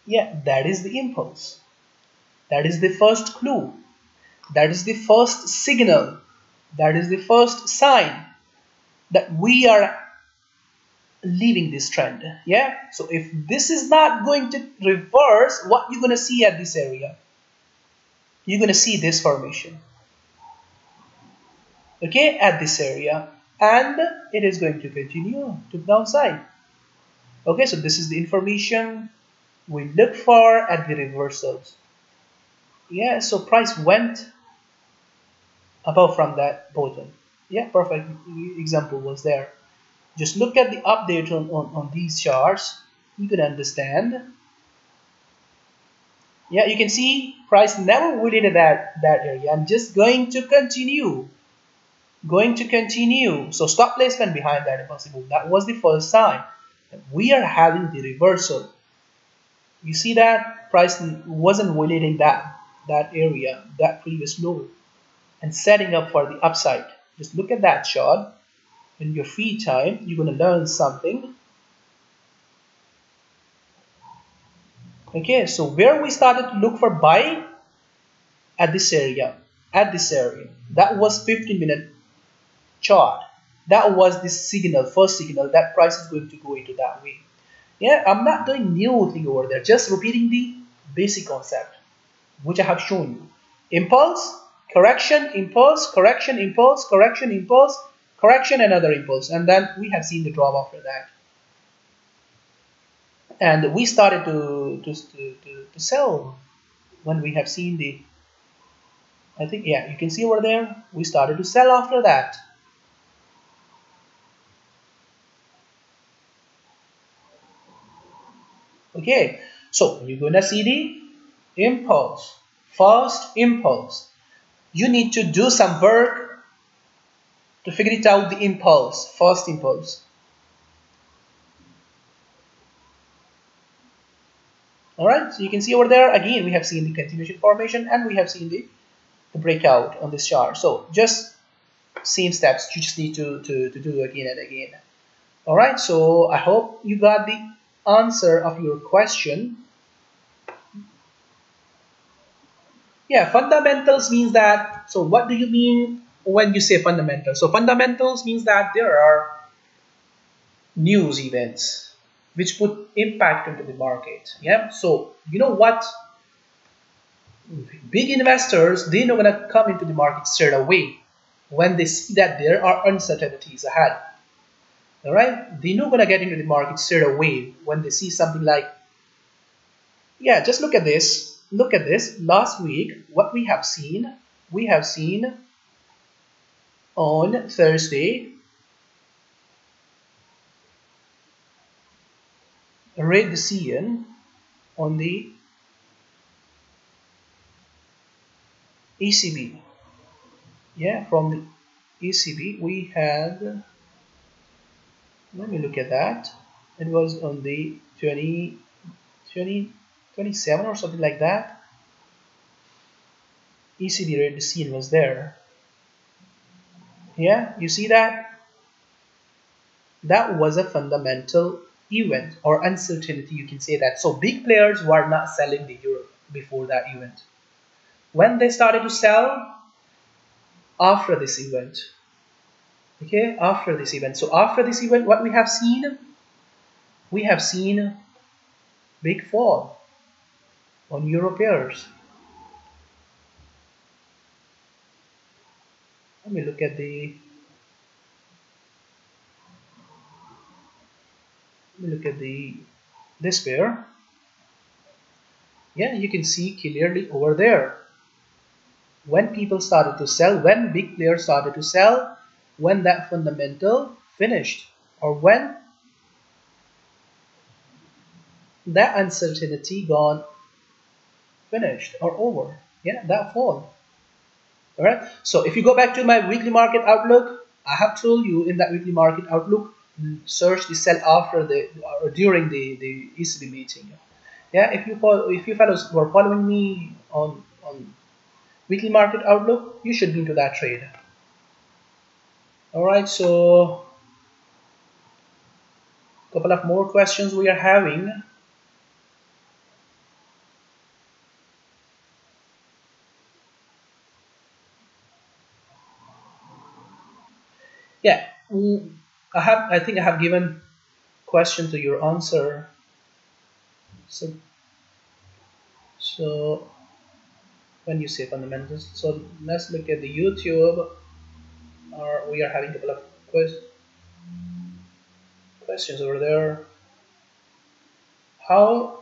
S1: yeah, that is the impulse. That is the first clue. That is the first signal. That is the first sign that we are leaving this trend. Yeah, so if this is not going to reverse, what you're going to see at this area? You're going to see this formation. Okay, at this area, and it is going to continue to the downside. Okay, so this is the information we look for at the reversals. Yeah, so price went above from that bottom. Yeah, perfect example was there. Just look at the update on these charts. You can understand. Yeah, you can see price never within that area. I'm just going to continue. Going to continue. So stop placement behind that impulsive move. That was the first sign that we are having the reversal. You see that price wasn't violating that area, that previous low, and setting up for the upside. Just look at that chart. In your free time, you're going to learn something. Okay, so where we started to look for buy at this area, that was 15-minute chart. That was the signal, first signal that price is going to go into that way. Yeah, I'm not doing new thing over there, just repeating the basic concept which I have shown you. Impulse, correction, impulse, correction, impulse, correction, impulse, correction, another impulse, and then we have seen the drop after that. And we started to sell when we have seen the, I think, yeah, you can see over there, we started to sell after that. Okay, so you're gonna see the impulse, first impulse. You need to do some work to figure it out, the impulse, first impulse. Alright, so you can see over there, again, we have seen the continuation formation and we have seen the breakout on this chart. So just same steps, you just need to do again and again. Alright, so I hope you got the answer of your question. Yeah, fundamentals means that, so what do you mean when you say fundamentals? So fundamentals means that there are news events which put impact into the market. Yeah, so you know what, big investors, they're not gonna come into the market straight away when they see that there are uncertainties ahead. All right, they're not gonna get into the market straight away when they see something like, yeah, just look at this. Look at this. Last week, what we have seen on Thursday, a rate decision on the ECB. Yeah, from the ECB, we had, let me look at that. It was on the 27 or something like that. ECB rate, the scene was there. Yeah, you see that? That was a fundamental event or uncertainty, you can say that. So big players were not selling the euro before that event. When they started to sell, after this event. Okay, after this event. So after this event, what we have seen? We have seen big fall on euro pairs. Let me look at this pair. Yeah, you can see clearly over there. When people started to sell, when big players started to sell, when that fundamental finished, or when that uncertainty gone, finished or over. Yeah, that fall. All right. So if you go back to my weekly market outlook, I have told you in that weekly market outlook, search the sell after the or during the ECB meeting. Yeah, if you fellows were following me on weekly market outlook, you should be into that trade. All right. So a couple of more questions we are having. Yeah, I think I have given question to your answer. So when you say fundamentals, so let's look at the YouTube. Or we are having a couple of questions over there. How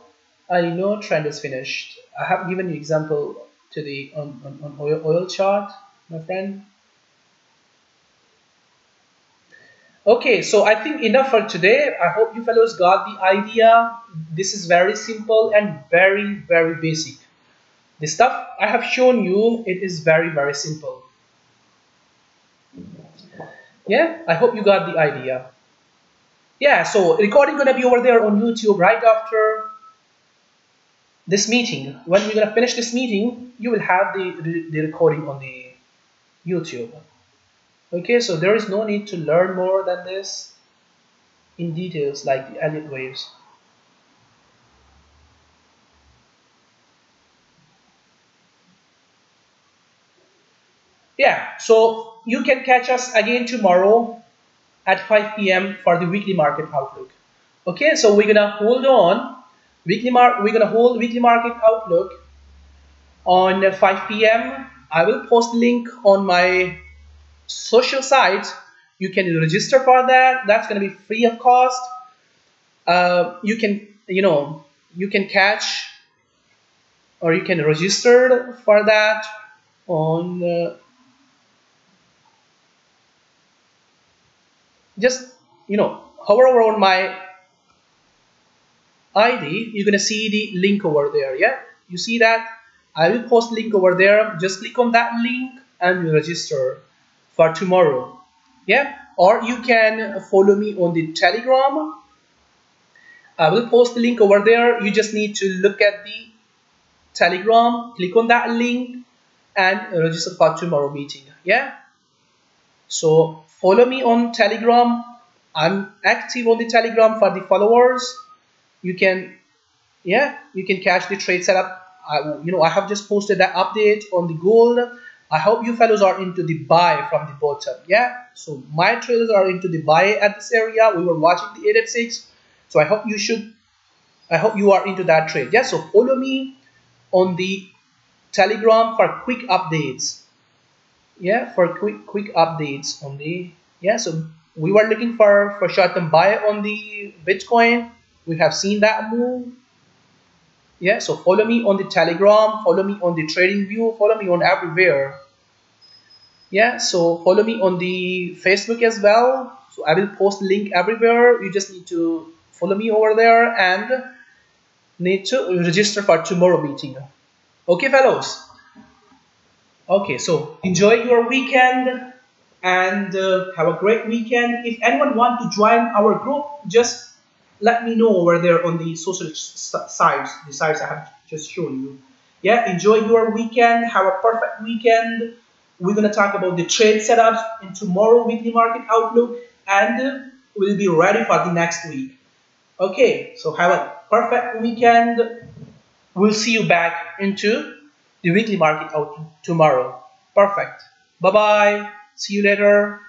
S1: I know trend is finished? I have given you example to the on oil chart, my friend. Okay, so I think enough for today. I hope you fellows got the idea. This is very simple and very basic. The stuff I have shown you, it is very simple. Yeah, I hope you got the idea. Yeah, so recording gonna be over there on YouTube right after this meeting. When we're gonna finish this meeting, you will have the recording on the YouTube. Okay, so there is no need to learn more than this in details like the Elliott waves. Yeah, so you can catch us again tomorrow at 5 p.m. for the weekly market outlook. Okay, so we're gonna hold on. We're gonna hold weekly market outlook on 5 p.m. I will post link on my social sites. You can register for that. That's gonna be free of cost. You can you can catch or you can register for that on just hover over on my ID. You're gonna see the link over there. Yeah, you see that? I will post link over there. Just click on that link and register for tomorrow. Yeah, or you can follow me on the Telegram. I will post the link over there. You just need to look at the Telegram, click on that link and register for tomorrow meeting. Yeah, so follow me on Telegram. I'm active on the Telegram for the followers. You can catch the trade setup. I have just posted that update on the gold. I hope you fellows are into the buy from the bottom. Yeah, so my traders are into the buy at this area. We were watching the 886, so I hope you are into that trade. Yeah, so follow me on the Telegram for quick updates. Yeah, for quick updates on the so we were looking for short-term buy on the Bitcoin. We have seen that move. Yeah, so follow me on the Telegram, follow me on the TradingView, follow me on everywhere. Yeah, so follow me on the Facebook as well. So I will post link everywhere. You just need to follow me over there and need to register for tomorrow meeting. Okay, fellows. Okay, so enjoy your weekend and have a great weekend. If anyone want to join our group, just let me know over there on the social sites, the sites I have just shown you. Yeah, enjoy your weekend. Have a perfect weekend. We're gonna talk about the trade setups in tomorrow weekly market outlook, and we'll be ready for the next week. Okay, so have a perfect weekend. We'll see you back into the weekly market outlook tomorrow. Perfect. Bye bye. See you later.